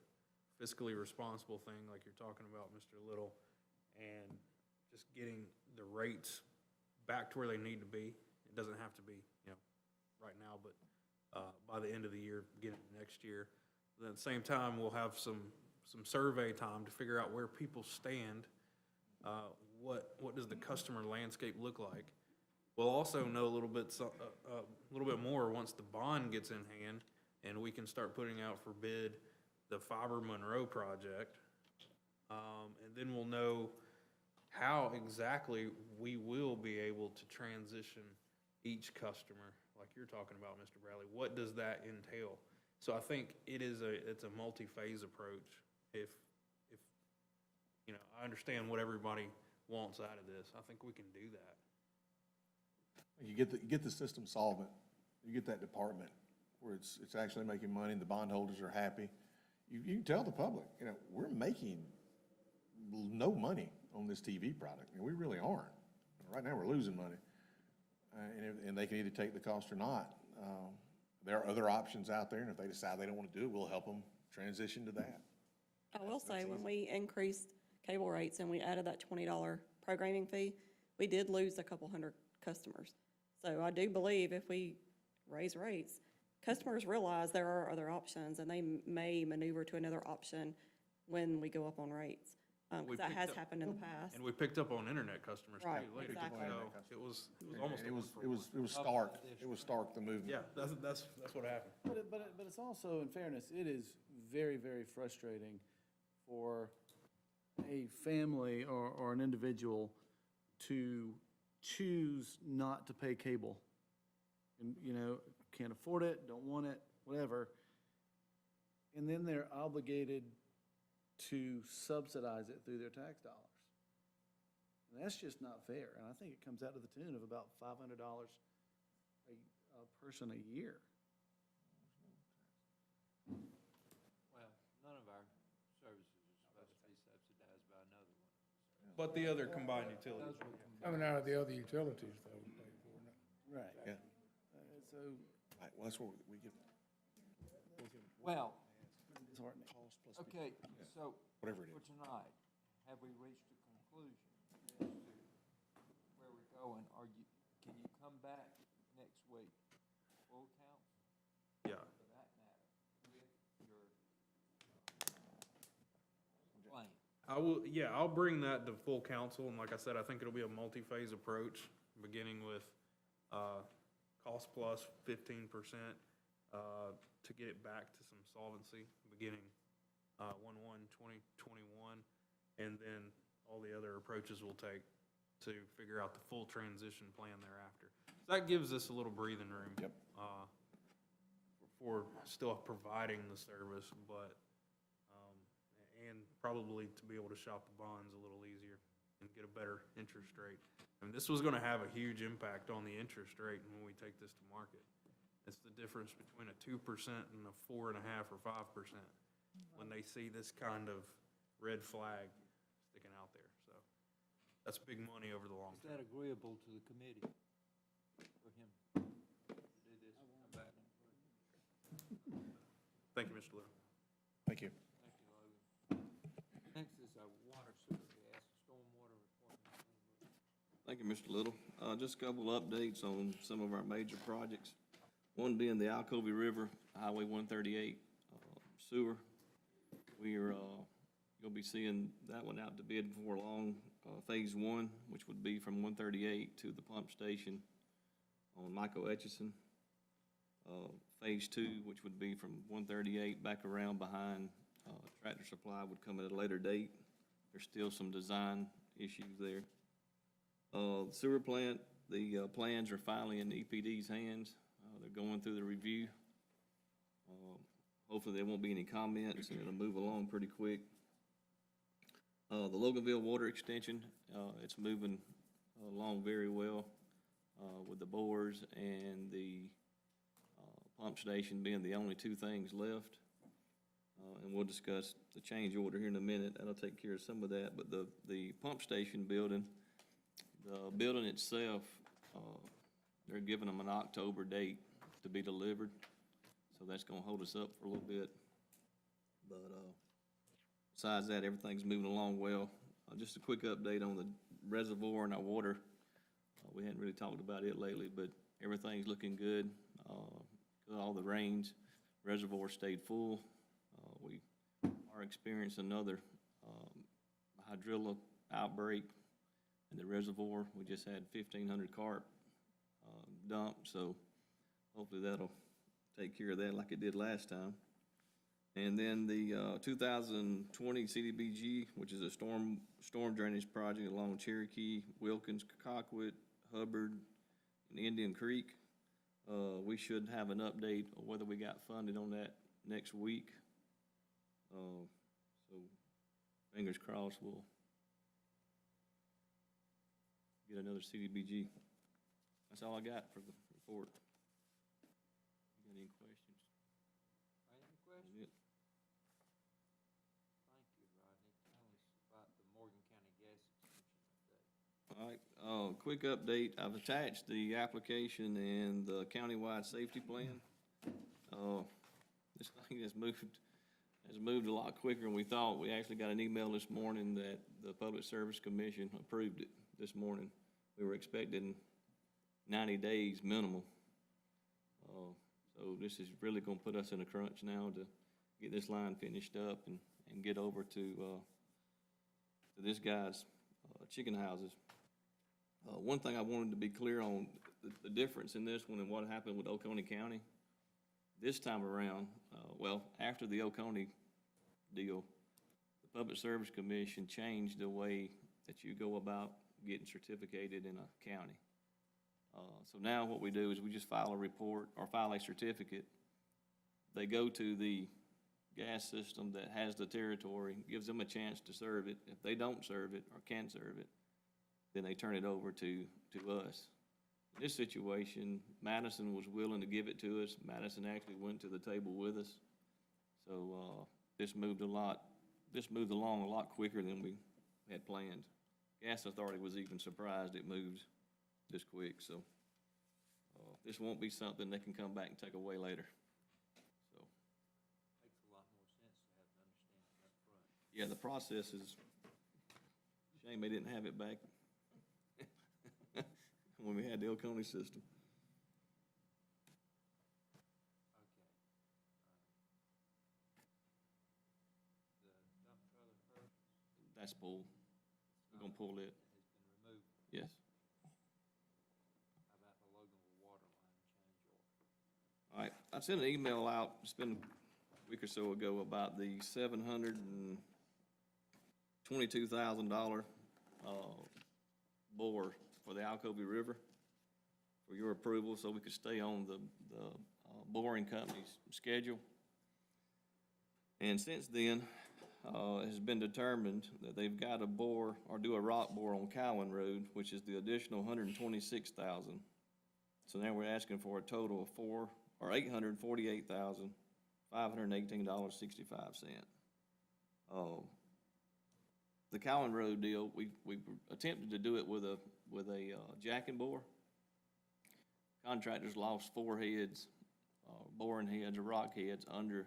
Speaker 3: fiscally responsible thing like you're talking about, Mr. Little, and just getting the rates back to where they need to be. It doesn't have to be, right now, but by the end of the year, beginning of next year. Then at the same time, we'll have some survey time to figure out where people stand. What does the customer landscape look like? We'll also know a little bit more once the bond gets in hand, and we can start putting out for bid the Fiber Monroe project. And then we'll know how exactly we will be able to transition each customer, like you're talking about, Mr. Bradley. What does that entail? So I think it's a multi-phase approach. If I understand what everybody wants out of this, I think we can do that.
Speaker 11: You get the system solvent, you get that department where it's actually making money and the bondholders are happy. You can tell the public, we're making no money on this TV product, and we really aren't. Right now, we're losing money. And they can either take the cost or not. There are other options out there, and if they decide they don't want to do it, we'll help them transition to that.
Speaker 6: I will say, when we increased cable rates and we added that $20 programming fee, we did lose a couple hundred customers. So I do believe if we raise rates, customers realize there are other options, and they may maneuver to another option when we go up on rates. Because that has happened in the past.
Speaker 3: And we picked up on internet customers too
Speaker 6: Right,
Speaker 3: later.
Speaker 6: exactly.
Speaker 3: So it was almost.
Speaker 11: It was stark. It was stark, the movement.
Speaker 3: Yeah, that's what happened.
Speaker 1: But it's also, in fairness, it is very, very frustrating for a family or an individual to choose not to pay cable. And, can't afford it, don't want it, whatever. And then they're obligated to subsidize it through their tax dollars. And that's just not fair. And I think it comes out to the tune of about $500 a person a year.
Speaker 5: Well, none of our services are supposed to be subsidized by another one.
Speaker 3: But the other combined utility.
Speaker 13: Coming out of the other utilities, though, we pay for it.
Speaker 1: Right.
Speaker 11: Yeah.
Speaker 1: So
Speaker 11: Right, well, that's what we get.
Speaker 5: Well,
Speaker 1: disheartening.
Speaker 11: Cost plus
Speaker 5: okay, so
Speaker 11: whatever it
Speaker 5: for
Speaker 11: is.
Speaker 5: tonight, have we reached a conclusion as to where we're going? Can you come back next week, full council,
Speaker 3: Yeah.
Speaker 5: for that matter, with your plan?
Speaker 3: I'll bring that to full council, and like I said, I think it'll be a multi-phase approach, beginning with, cost plus 15%, to get it back to some solvency, beginning, 1/1/2021, and then all the other approaches we'll take to figure out the full transition plan thereafter. So that gives us a little breathing room.
Speaker 11: Yep.
Speaker 3: For still providing the service, but, and probably to be able to shop the bonds a little easier and get a better interest rate. I mean, this was gonna have a huge impact on the interest rate when we take this to market. It's the difference between a 2% and a 4.5% or 5% when they see this kind of red flag sticking out there. So that's big money over the long
Speaker 5: Is
Speaker 3: term.
Speaker 5: that agreeable to the committee for him to do this and come back?
Speaker 3: Thank you, Mr. Little.
Speaker 11: Thank you.
Speaker 5: Thank you, Logan. Next is our water sewer gas, stormwater report.
Speaker 14: Thank you, Mr. Little. Just a couple of updates on some of our major projects. One being the Alcovey River Highway 138 sewer. We are going to be seeing that one out to bid before long. Phase 1, which would be from 138 to the pump station on Michael Etchison. Phase 2, which would be from 138 back around behind Tractor Supply, would come at a later date. There's still some design issues there. The sewer plant, the plans are finally in the EPD's hands. They're going through the review. Hopefully there won't be any comments and it'll move along pretty quick. The Loganville water extension, it's moving along very well with the bores and the pump station being the only two things left. And we'll discuss the change order here in a minute. That'll take care of some of that. But the pump station building, the building itself, they're giving them an October date to be delivered. So that's gonna hold us up for a little bit. But besides that, everything's moving along well. Just a quick update on the reservoir and our water. We hadn't really talked about it lately, but everything's looking good. all the rains, reservoir stayed full. We are experiencing another hydrilla outbreak in the reservoir. We just had 1,500 carp dumped, so hopefully that'll take care of that like it did last time. And then the 2020 CDBG, which is a storm drainage project along Cherokee, Wilkins, Cockwood, Hubbard, and Indian Creek. We should have an update on whether we got funded on that next week. So fingers crossed we'll get another CDBG. That's all I got for the report. You got any questions?
Speaker 5: Any questions?
Speaker 14: That's it.
Speaker 5: Thank you, Rodney. Tell us about the Morgan County gas extension update.
Speaker 14: All right, quick update. I've attached the application and the countywide safety plan. This thing has moved a lot quicker than we thought. We actually got an email this morning that the Public Service Commission approved it this morning. We were expecting 90 days minimal. So this is really gonna put us in a crunch now to get this line finished up and get over to this guy's chicken houses. One thing I wanted to be clear on, the difference in this one and what happened with Oconee County. This time around, after the Oconee deal, the Public Service Commission changed the way that you go about getting certificated in a county. So now what we do is we just file a report or file a certificate. They go to the gas system that has the territory, gives them a chance to serve it. If they don't serve it or can't serve it, then they turn it over to us. In this situation, Madison was willing to give it to us. Madison actually went to the table with us. So this moved along a lot quicker than we had planned. Gas Authority was even surprised it moved this quick, so this won't be something they can come back and take away later. So
Speaker 5: Makes a lot more sense to have an understanding up front.
Speaker 14: yeah, the process is, shame they didn't have it back when we had the Oconee system.
Speaker 5: Okay. The dump trailer first
Speaker 14: That's pulled. We're gonna pull it.
Speaker 5: has been removed.
Speaker 14: Yes.
Speaker 5: How about the Loganville water line change order?
Speaker 14: All right, I sent an email out, it's been a week or so ago, about the $722,000 bore for the Alcovey River for your approval, so we could stay on the boring company's schedule. And since then, it has been determined that they've got to bore or do a rock bore on Cowan Road, which is the additional $126,000. So now we're asking for a total of $848,518.65. The Cowan Road deal, we attempted to do it with a jacking bore. Contractors lost 4 heads, boring heads or rock heads under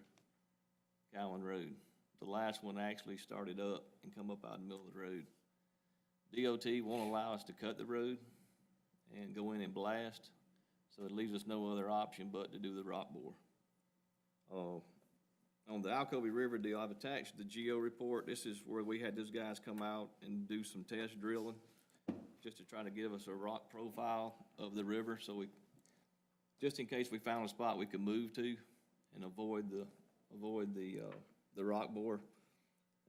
Speaker 14: Cowan Road. The last one actually started up and come up out in the middle of the road. DOT won't allow us to cut the road and go in and blast, so it leaves us no other option but to do the rock bore. On the Alcovey River deal, I've attached the geo report. This is where we had those guys come out and do some test drilling just to try to give us a rock profile of the river, so we, just in case we found a spot we could move to and avoid the rock bore,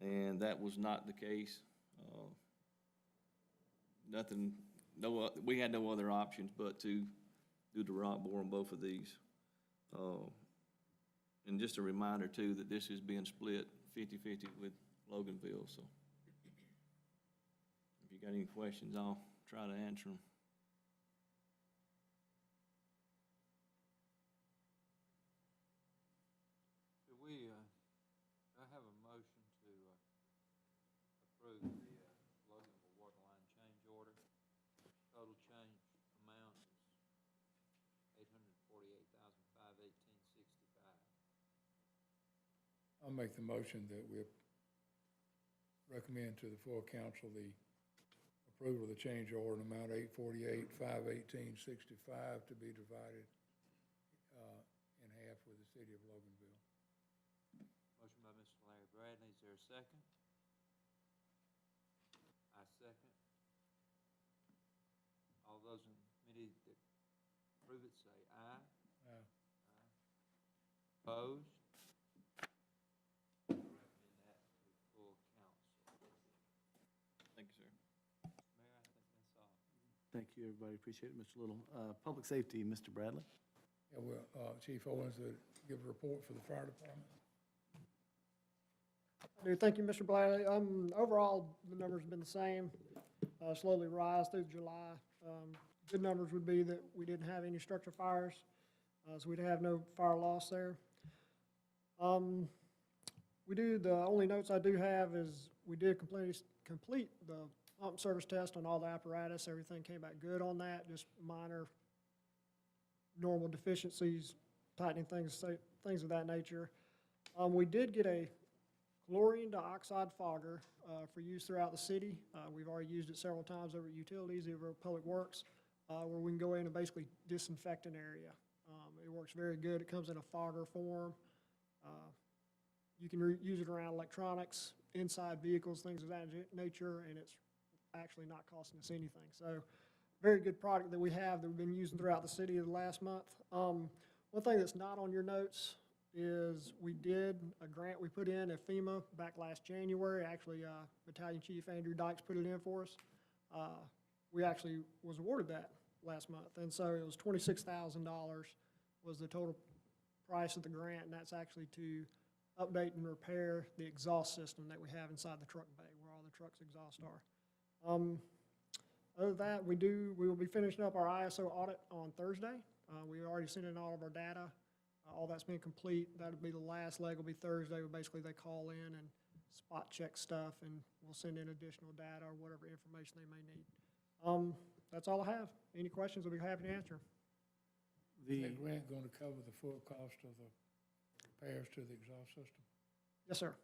Speaker 14: and that was not the case. We had no other options but to do the rock bore on both of these. And just a reminder too that this is being split 50-50 with Loganville, so if you got any questions, I'll try to answer them.
Speaker 5: Do we, I have a motion to approve the Loganville water line change order. Total change amount is $848,518.65.
Speaker 13: I'll make the motion that we recommend to the full council the approval of the change order in amount $848,518.65 to be divided in city of Loganville.
Speaker 5: Motion by Mr. Larry Bradley, is there a second? I second. All those in committee that approve it say aye. Opposed? Recommend that to full council.
Speaker 14: Thank you, sir.
Speaker 5: Mayor, I think that's all.
Speaker 1: Thank you, everybody. Appreciate it, Mr. Little. Public safety, Mr. Bradley.
Speaker 13: Yeah, well, Chief Owens would give a report for the fire department.
Speaker 15: Thank you, Mr. Bradley. Overall, the numbers have been the same, slowly rise through July. Good numbers would be that we didn't have any structure fires, so we'd have no fire loss there. The only notes I do have is we did complete the pump service test on all the apparatus. Everything came back good on that, just minor normal deficiencies, tightening things of that nature. We did get a chlorine dioxide fogger for use throughout the city. We've already used it several times over at utilities, over at Public Works, where we can go in and basically disinfect an area. It works very good. It comes in a fogger form. You can use it around electronics, inside vehicles, things of that nature, and it's actually not costing us anything. So, very good product that we have that we've been using throughout the city the last month. One thing that's not on your notes is we did a grant we put in at FEMA back last January. Actually, Battalion Chief Andrew Dykes put it in for us. We actually was awarded that last month, and so it was $26,000 was the total price of the grant, and that's actually to update and repair the exhaust system that we have inside the truck bay where all the truck's exhaust are. Other than that, we will be finishing up our ISO audit on Thursday. We already sent in all of our data. All that's been complete. That'll be the last leg will be Thursday, where basically they call in and spot check stuff, and we'll send in additional data or whatever information they may need. That's all I have. Any questions, I'll be happy to answer.
Speaker 13: Is that grant going to cover the full cost of the repairs to the exhaust system?
Speaker 15: Yes, sir.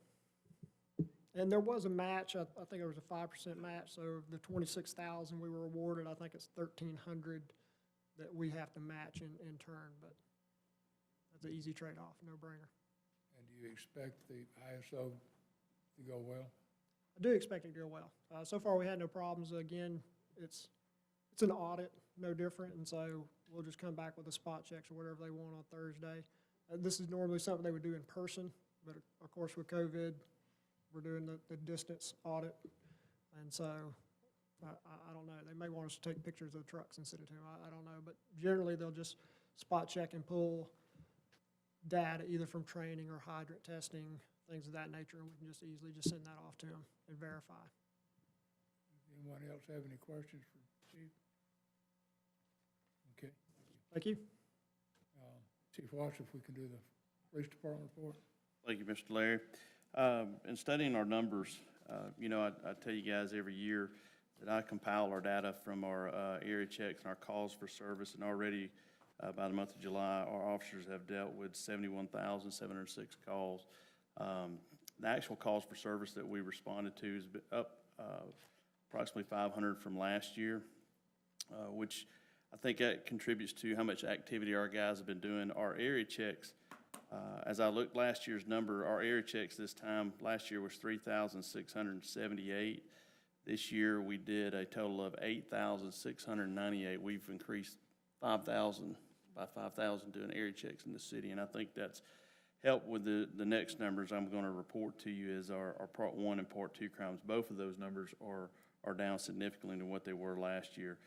Speaker 15: And there was a match, I think there was a 5% match, so the $26,000 we were awarded, I think it's $1,300 that we have to match in turn, but that's an easy trade-off, no-brainer.
Speaker 13: And do you expect the ISO to go well?
Speaker 15: I do expect it to go well. So far, we had no problems. Again, it's an audit, no different, and so we'll just come back with the spot checks or whatever they want on Thursday. This is normally something they would do in person, but of course with COVID, we're doing the distance audit, and so I don't know. They may want us to take pictures of the trucks and send it to them. I don't know, but generally they'll just spot check and pull data either from training or hydrant testing, things of that nature, and we can just easily just send that off to them and verify.
Speaker 13: Anyone else have any questions for Chief? Okay.
Speaker 15: Thank you.
Speaker 13: Chief Walsh, if we can do the police department report.
Speaker 16: Thank you, Mr. Larry. In studying our numbers, I tell you guys every year that I compile our data from our area checks and our calls for service, and already by the month of July, our officers have dealt with 71,706 calls. The actual calls for service that we responded to has been up approximately 500 from last year, which I think that contributes to how much activity our guys have been doing. Our area checks, as I looked last year's number, our area checks this time, last year was 3,678. This year we did a total of 8,698. We've increased 5,000 by 5,000 doing area checks in the city, and I think that's helped with the next numbers I'm going to report to you is our Part 1 and Part 2 crimes. Both of those numbers are down significantly than what they were last year.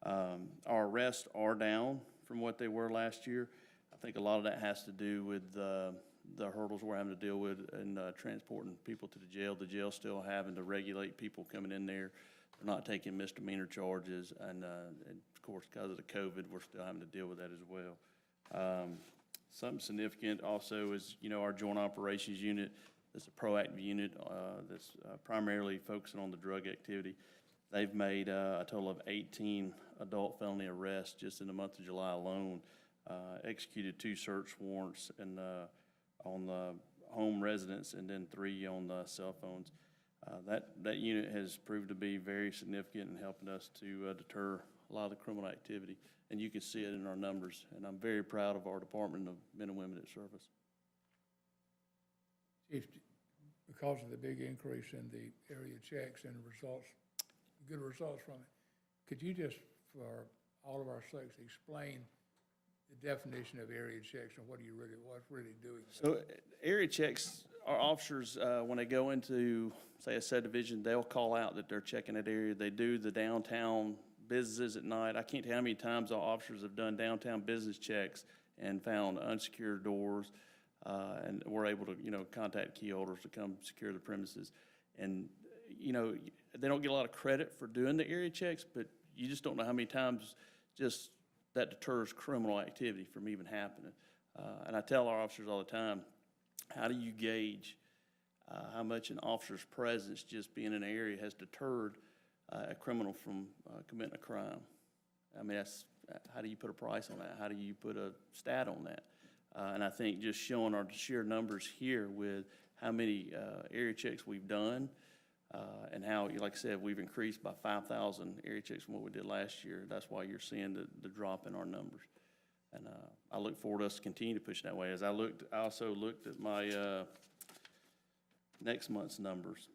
Speaker 16: Our arrests are down from what they were last year. I think a lot of that has to do with the hurdles we're having to deal with in transporting people to the jail. The jail's still having to regulate people coming in there. They're not taking misdemeanor charges, and of course, because of the COVID, we're still having to deal with that as well. Something significant also is, our Joint Operations Unit. It's a proactive unit that's primarily focusing on the drug activity. They've made a total of 18 adult felony arrests just in the month of July alone, executed 2 search warrants and on the home residence and then 3 on the cell phones. That unit has proved to be very significant in helping us to deter a lot of the criminal activity. And you can see it in our numbers, and I'm very proud of our department of men and women that serve us.
Speaker 13: Chief, because of the big increase in the area checks and results, good results from it, could you just, for all of our sakes, explain the definition of area checks and what's really doing?
Speaker 16: So area checks, our officers, when they go into, say, a subdivision, they'll call out that they're checking that area. They do the downtown businesses at night. I can't tell you how many times our officers have done downtown business checks and found unsecured doors, and we're able to, contact key holders to come secure the premises. And, they don't get a lot of credit for doing the area checks, but you just don't know how many times just that deters criminal activity from even happening. And I tell our officers all the time, how do you gauge how much an officer's presence just being in an area has deterred a criminal from committing a crime? I mean, how do you put a price on that? How do you put a stat on that? And I think just showing our sheer numbers here with how many area checks we've done, and how, like I said, we've increased by 5,000 area checks from what we did last year. That's why you're seeing the drop in our numbers. And I look forward to us to continue to push that way. I also looked at my next month's numbers.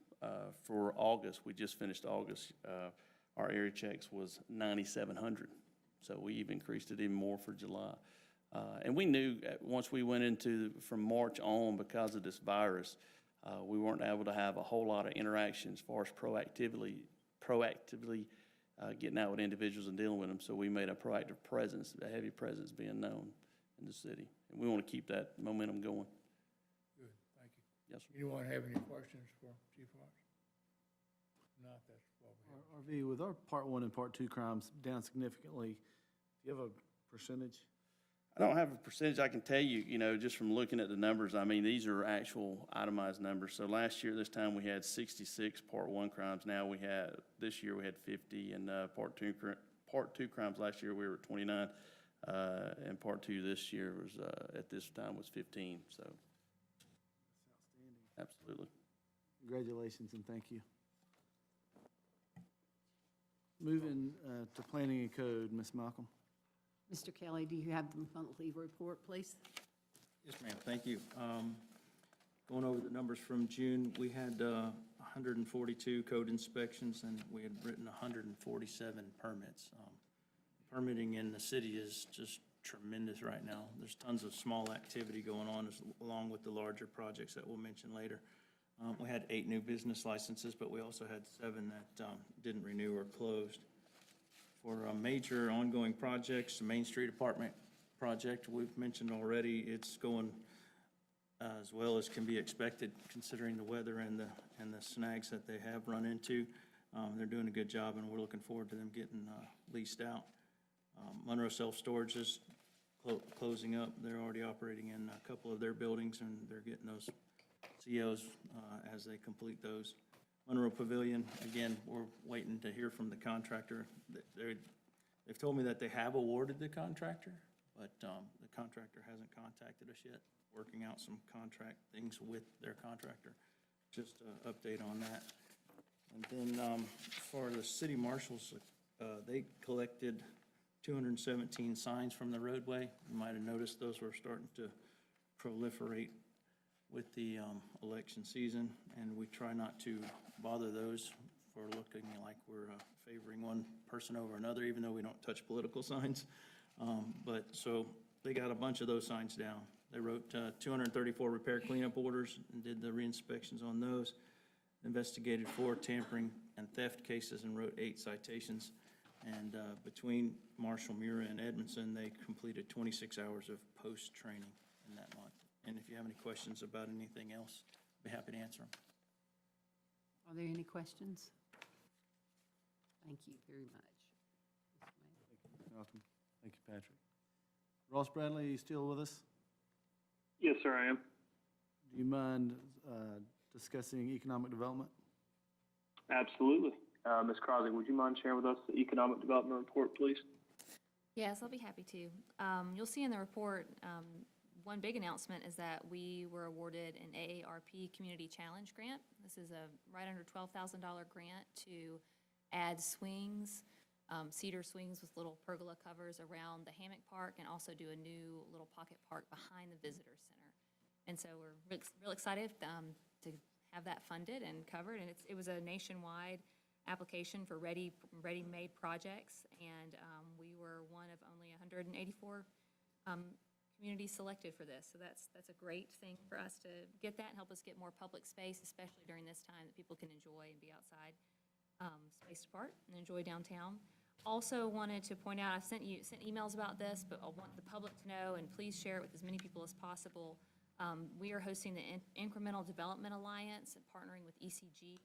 Speaker 16: For August, we just finished August, our area checks was 9,700. So we've increased it even more for July. And we knew once we went into, from March on, because of this virus, we weren't able to have a whole lot of interaction as far as proactively getting out with individuals and dealing with them. So we made a proactive presence, a heavy presence being known in the city. And we want to keep that momentum going.
Speaker 13: Good, thank you.
Speaker 16: Yes, sir.
Speaker 13: Anyone have any questions for Chief Watts? Not, that's what we have.
Speaker 1: RV, with our Part 1 and Part 2 crimes down significantly, do you have a percentage?
Speaker 16: I don't have a percentage. I can tell you, just from looking at the numbers, I mean, these are actual itemized numbers. So last year, this time, we had 66 Part 1 crimes. This year, we had 50, and Part 2 crimes last year, we were at 29. And Part 2 this year was, at this time, was 15, so.
Speaker 1: That's outstanding.
Speaker 16: Absolutely.
Speaker 1: Congratulations and thank you. Moving to Planning and Code, Ms. Malcolm.
Speaker 12: Mr. Kelly, do you have the monthly report, please?
Speaker 17: Yes, ma'am, thank you. Going over the numbers from June, we had 142 code inspections, and we had written 147 permits. Permitting in the city is just tremendous right now. There's tons of small activity going on, along with the larger projects that we'll mention later. We had 8 new business licenses, but we also had 7 that didn't renew or closed. For major ongoing projects, the Main Street Apartment project we've mentioned already, it's going as well as can be expected considering the weather and the snags that they have run into. They're doing a good job, and we're looking forward to them getting leased out. Monroe Self-Storage is closing up. They're already operating in a couple of their buildings, and they're getting those COs as they complete those. Monroe Pavilion, again, we're waiting to hear from the contractor. They've told me that they have awarded the contractor, but the contractor hasn't contacted us yet, working out some contract things with their contractor. Just an update on that. And then for the city marshals, they collected 217 signs from the roadway. You might have noticed those were starting to proliferate with the election season, and we try not to bother those for looking like we're favoring one person over another, even though we don't touch political signs. But so they got a bunch of those signs down. They wrote 234 repair cleanup orders and did the re-inspections on those, investigated 4 tampering and theft cases and wrote 8 citations. And between Marshall, Mura, and Edmondson, they completed 26 hours of post-training in that month. And if you have any questions about anything else, I'd be happy to answer them.
Speaker 12: Are there any questions? Thank you very much.
Speaker 1: Thank you, Malcolm. Thank you, Patrick. Ross Bradley, are you still with us?
Speaker 2: Yes, sir, I am.
Speaker 1: Do you mind discussing economic development?
Speaker 2: Absolutely. Ms. Crosby, would you mind sharing with us the economic development report, please?
Speaker 18: Yes, I'll be happy to. You'll see in the report, one big announcement is that we were awarded an AARP Community Challenge grant. This is a right under $12,000 grant to add swings cedar swings with little pergola covers around the hammock park, and also do a new little pocket park behind the visitor center. And so we're real excited to have that funded and covered, and it was a nationwide application for ready-made projects, and we were one of only 184 communities selected for this. So that's a great thing for us to get that and help us get more public space, especially during this time that people can enjoy and be outside, spaced apart, and enjoy downtown. Also wanted to point out, I've sent emails about this, but I want the public to know, and please share it with as many people as possible. We are hosting the Incremental Development Alliance and partnering with ECG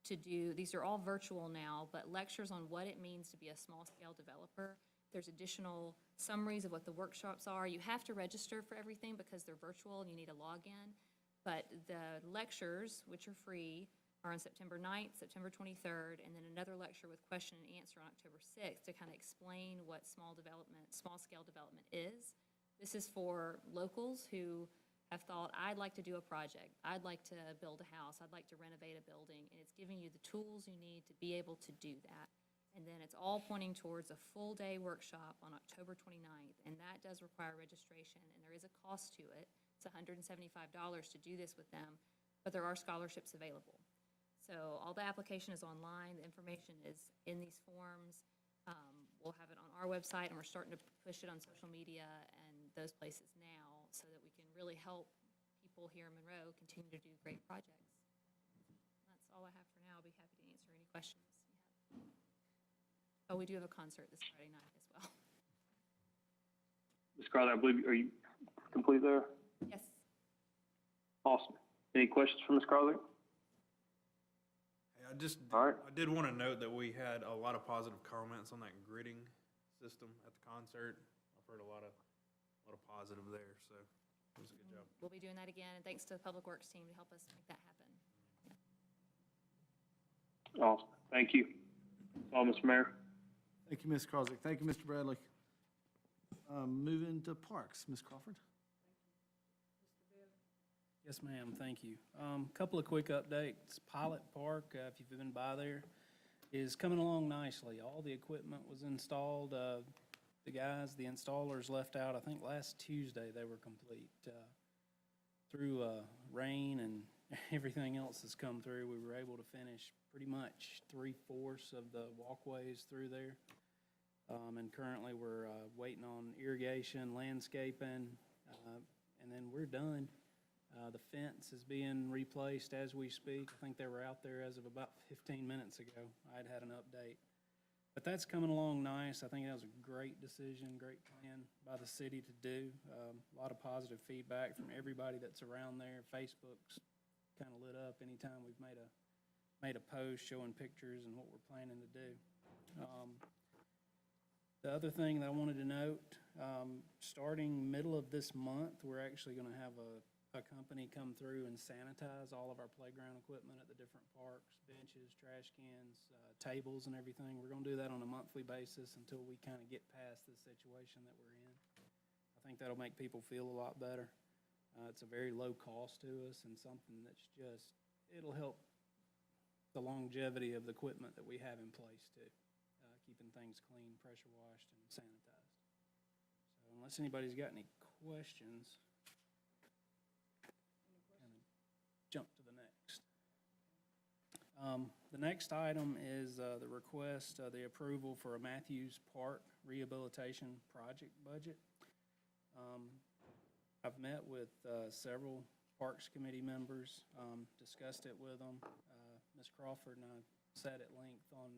Speaker 18: to do, these are all virtual now, but lectures on what it means to be a small-scale developer. There's additional summaries of what the workshops are. You have to register for everything because they're virtual and you need a login. But the lectures, which are free, are on September 9th, September 23rd, and then another lecture with question and answer on October 6th to kind of explain what small-scale development is. This is for locals who have thought, I'd like to do a project, I'd like to build a house, I'd like to renovate a building, and it's giving you the tools you need to be able to do that. And then it's all pointing towards a full-day workshop on October 29th, and that does require registration, and there is a cost to it. It's $175 to do this with them, but there are scholarships available. So all the application is online, the information is in these forms. We'll have it on our website, and we're starting to push it on social media and those places now so that we can really help people here in Monroe continue to do great projects. That's all I have for now. I'll be happy to answer any questions you have. Oh, we do have a concert this Friday night as well.
Speaker 2: Ms. Crowley, I believe, are you complete there?
Speaker 18: Yes.
Speaker 2: Awesome. Any questions for Ms. Crowley?
Speaker 3: Hey,
Speaker 2: All right.
Speaker 3: I did want to note that we had a lot of positive comments on that gridding system at the concert. I've heard a lot of positive there, so it was a good job.
Speaker 18: We'll be doing that again, and thanks to the Public Works team to help us make that happen.
Speaker 2: Awesome. Thank you. That's all, Mr. Mayor.
Speaker 1: Thank you, Ms. Croswick. Thank you, Mr. Bradley. Moving to Parks, Ms. Crawford.
Speaker 4: Yes, ma'am, thank you. Couple of quick updates. Pilot Park, if you've been by there, is coming along nicely. All the equipment was installed. The installers left out, I think last Tuesday they were complete. Through rain and everything else that's come through, we were able to finish pretty much 3/4 of the walkways through there. And currently we're waiting on irrigation, landscaping, and then we're done. The fence is being replaced as we speak. I think they were out there as of about 15 minutes ago. I'd had an update. But that's coming along nice. I think that was a great decision, great plan by the city to do. A lot of positive feedback from everybody that's around there. Facebook's kind of lit up anytime we've made a post showing pictures and what we're planning to do. The other thing that I wanted to note, starting middle of this month, we're actually going to have a company come through and sanitize all of our playground equipment at the different parks, benches, trash cans, tables and everything. We're going to do that on a monthly basis until we kind of get past the situation that we're in. I think that'll make people feel a lot better. It's a very low cost to us and something that's just, it'll help the longevity of the equipment that we have in place too. Keeping things clean, pressure washed, and sanitized. So unless anybody's got any questions, kind of jump to the next. The next item is the request, the approval for a Matthews Park Rehabilitation Project budget. I've met with several Parks Committee members, discussed it with them. Ms. Crawford and I sat at length on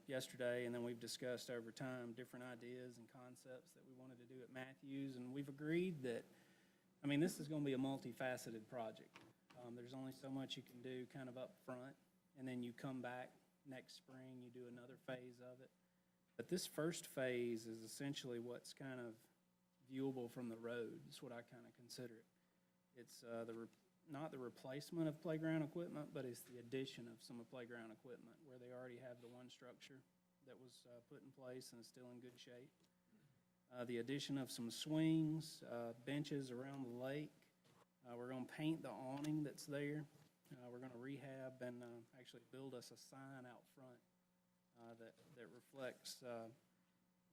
Speaker 4: yesterday, and then we've discussed over time different ideas and concepts that we wanted to do at Matthews, and we've agreed that, this is going to be a multifaceted project. There's only so much you can do kind of up front, and then you come back next spring, you do another phase of it. But this first phase is essentially what's kind of viewable from the road. It's what I kind of consider it. It's not the replacement of playground equipment, but it's the addition of some playground equipment where they already have the one structure that was put in place and is still in good shape. The addition of some swings, benches around the lake. We're going to paint the awning that's there. We're going to rehab and actually build us a sign out front that reflects the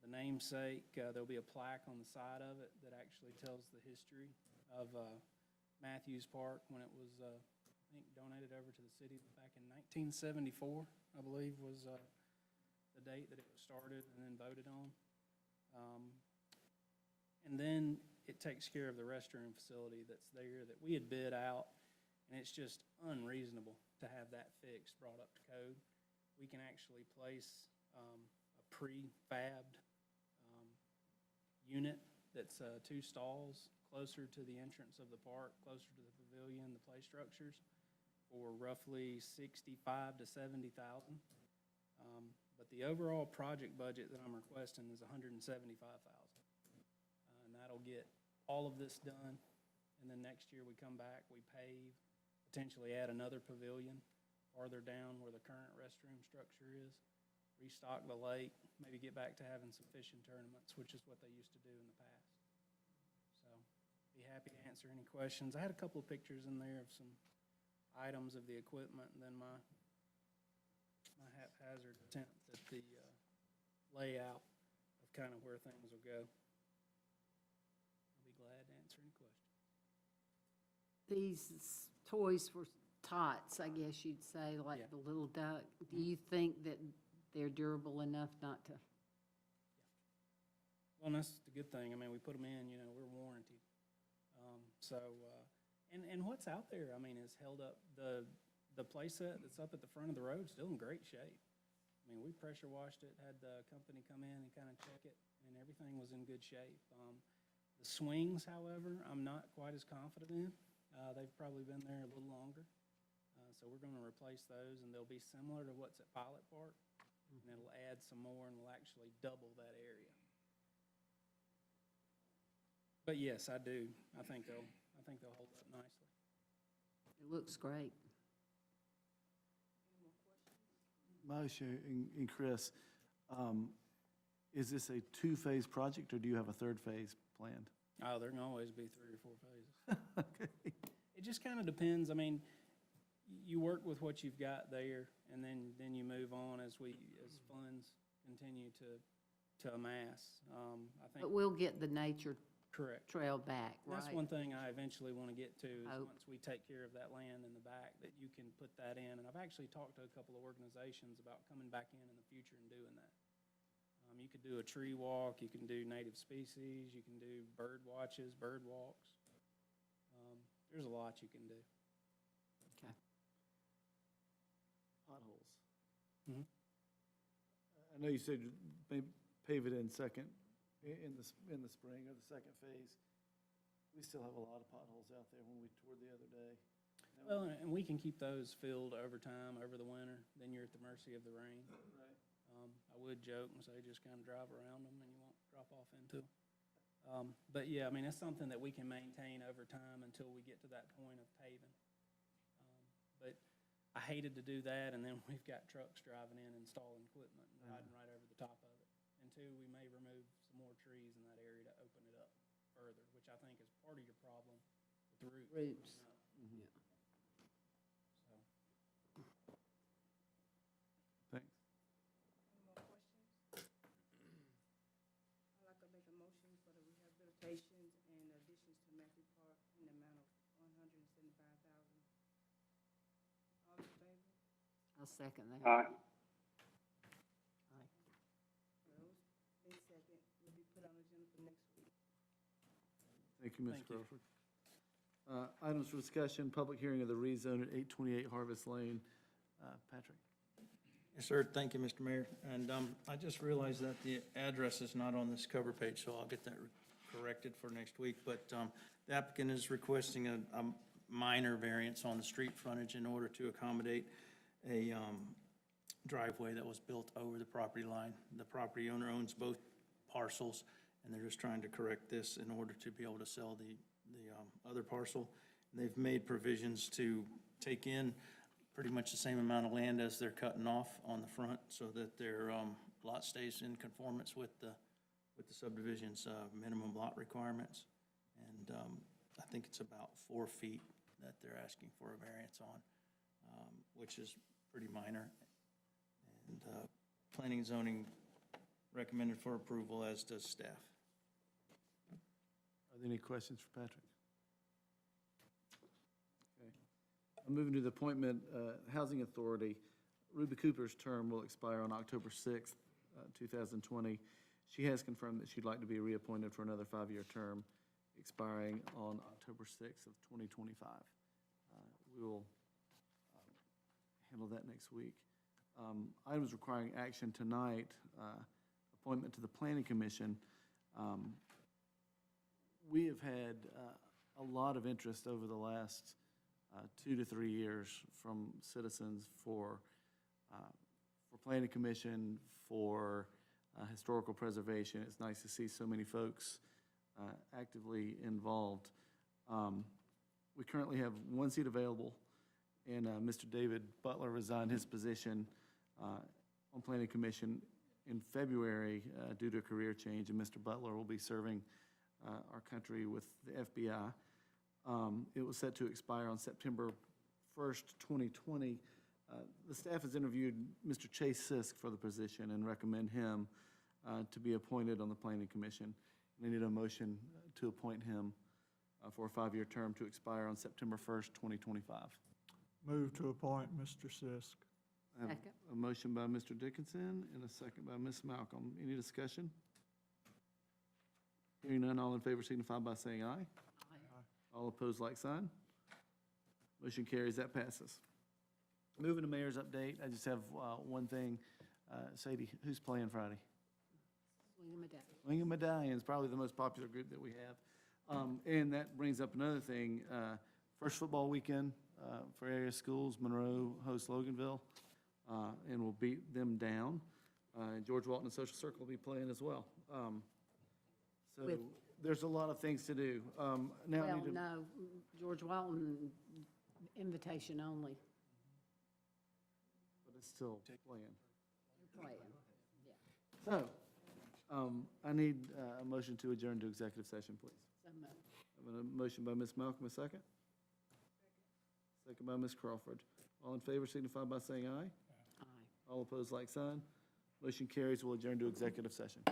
Speaker 4: namesake. There'll be a plaque on the side of it that actually tells the history of Matthews Park when it was, I think, donated over to the city back in 1974, I believe, was the date that it was started and then voted on. And then it takes care of the restroom facility that's there that we had bid out, and it's just unreasonable to have that fixed, brought up to code. We can actually place a pre-fabbed unit that's 2 stalls closer to the entrance of the park, closer to the pavilion, the play structures, for roughly $65,000 to $70,000. But the overall project budget that I'm requesting is $175,000. And that'll get all of this done. And then next year we come back, we pave, potentially add another pavilion farther down where the current restroom structure is, restock the lake, maybe get back to having some fishing tournaments, which is what they used to do in the past. So, be happy to answer any questions. I had a couple of pictures in there of some items of the equipment, and then my haphazard attempt at the layout of kind of where things will go. I'll be glad to answer any questions.
Speaker 12: These toys for tots, I guess you'd say, like
Speaker 4: Yeah.
Speaker 12: the little duck. Do you think that they're durable enough not to?
Speaker 4: Well, and that's the good thing. I mean, we put them in, we're warranted. And what's out there, I mean, is held up. The play set that's up at the front of the road is still in great shape. I mean, we pressure washed it, had the company come in and kind of check it, and everything was in good shape. The swings, however, I'm not quite as confident in. They've probably been there a little longer. So we're going to replace those, and they'll be similar to what's at Pilot Park. And it'll add some more, and we'll actually double that area. But yes, I do. I think they'll hold up nicely.
Speaker 12: It looks great.
Speaker 1: Moisha and Chris, is this a 2-phase project, or do you have a 3rd phase planned?
Speaker 4: Oh, there can always be 3 or 4 phases. Okay. It just kind of depends. I mean, you work with what you've got there, and then you move on as funds continue to amass. I think.
Speaker 12: But we'll get the nature
Speaker 4: Correct.
Speaker 12: trail back, right?
Speaker 4: That's one thing I eventually want to get to is
Speaker 12: Hope.
Speaker 4: once we take care of that land in the back, that you can put that in. And I've actually talked to a couple of organizations about coming back in the future and doing that. You could do a tree walk, you can do native species, you can do bird watches, bird walks. There's a lot you can do.
Speaker 12: Okay.
Speaker 1: Potholes.
Speaker 4: Mhm.
Speaker 1: I know you said you may pave it in in the spring or the 2nd phase. We still have a lot of potholes out there when we toured the other day.
Speaker 4: Well, and we can keep those filled over time, over the winter, then you're at the mercy of the rain.
Speaker 1: Right.
Speaker 4: I would joke and say just kind of drive around them and you won't drop off into them. But yeah, I mean, it's something that we can maintain over time until we get to that point of paving. But I hated to do that, and then we've got trucks driving in, installing equipment, and riding right over the top of it. And 2, we may remove some more trees in that area to open it up further, which I think is part of your problem with the roots.
Speaker 12: Roots.
Speaker 4: You know.
Speaker 12: Yeah.
Speaker 4: So,
Speaker 1: Thanks.
Speaker 19: I'd like to make a motion for the rehabilitations and additions to Matthew Park in the amount of $175,000. All in favor?
Speaker 12: I'll second that.
Speaker 2: Aye.
Speaker 12: Aye.
Speaker 19: Rose, in second, will be put on the agenda for next week.
Speaker 1: Thank you, Ms.
Speaker 4: Thank you.
Speaker 1: Crawford. Items for discussion, public hearing of the rezone at 828 Harvest Lane. Patrick?
Speaker 17: Yes, sir. Thank you, Mr. Mayor. And I just realized that the address is not on this cover page, so I'll get that corrected for next week. But the applicant is requesting a minor variance on the street frontage in order to accommodate a driveway that was built over the property line. The property owner owns both parcels, and they're just trying to correct this in order to be able to sell the other parcel. And they've made provisions to take in pretty much the same amount of land as they're cutting off on the front, so that their lot stays in conformance with the subdivision's minimum lot requirements. And I think it's about 4 feet that they're asking for a variance on, which is pretty minor. And Planning and Zoning recommended for approval, as does staff.
Speaker 1: Are there any questions for Patrick? Okay. I'm moving to the appointment, Housing Authority. Ruby Cooper's term will expire on October 6th, 2020. She has confirmed that she'd like to be reappointed for another 5-year term, expiring on October 6th of 2025. We will handle that next week. Items requiring action tonight, appointment to the Planning Commission. We have had a lot of interest over the last 2 to 3 years from citizens for Planning Commission, for historical preservation. It's nice to see so many folks actively involved. We currently have 1 seat available, and Mr. David Butler resigned his position on Planning Commission in February due to a career change, and Mr. Butler will be serving our country with the FBI. It was set to expire on September 1st, 2020. The staff has interviewed Mr. Chase Sisk for the position and recommend him to be appointed on the Planning Commission. They need a motion to appoint him for a 5-year term to expire on September 1st, 2025.
Speaker 8: Move to appoint Mr. Sisk.
Speaker 1: I have
Speaker 12: Second.
Speaker 1: a motion by Mr. Dickinson and a second by Ms. Malcolm. Any discussion? Hearing none, all in favor signify by saying aye.
Speaker 12: Aye.
Speaker 1: All opposed, like sign. Motion carries, that passes. Moving to mayor's update, I just have one thing. Sadie, who's playing Friday?
Speaker 12: Swing 'em a day.
Speaker 1: Lincoln Medallions, probably the most popular group that we have. And that brings up another thing. First football weekend for area schools, Monroe hosts Loganville, and will beat them down. George Walton and Social Circle will be playing as well. So
Speaker 12: With-
Speaker 1: there's a lot of things to do. Now I
Speaker 12: Well,
Speaker 1: need to-
Speaker 12: no, George Walton, invitation only.
Speaker 1: But it's still playing.
Speaker 12: You're playing, yeah.
Speaker 1: So, I need a motion to adjourn to executive session, please.
Speaker 12: So moved.
Speaker 1: I have a motion by Ms. Malcolm, a second? Second by Ms. Crawford. All in favor signify by saying aye.
Speaker 12: Aye.
Speaker 1: All opposed, like sign. Motion carries. We'll adjourn to executive session.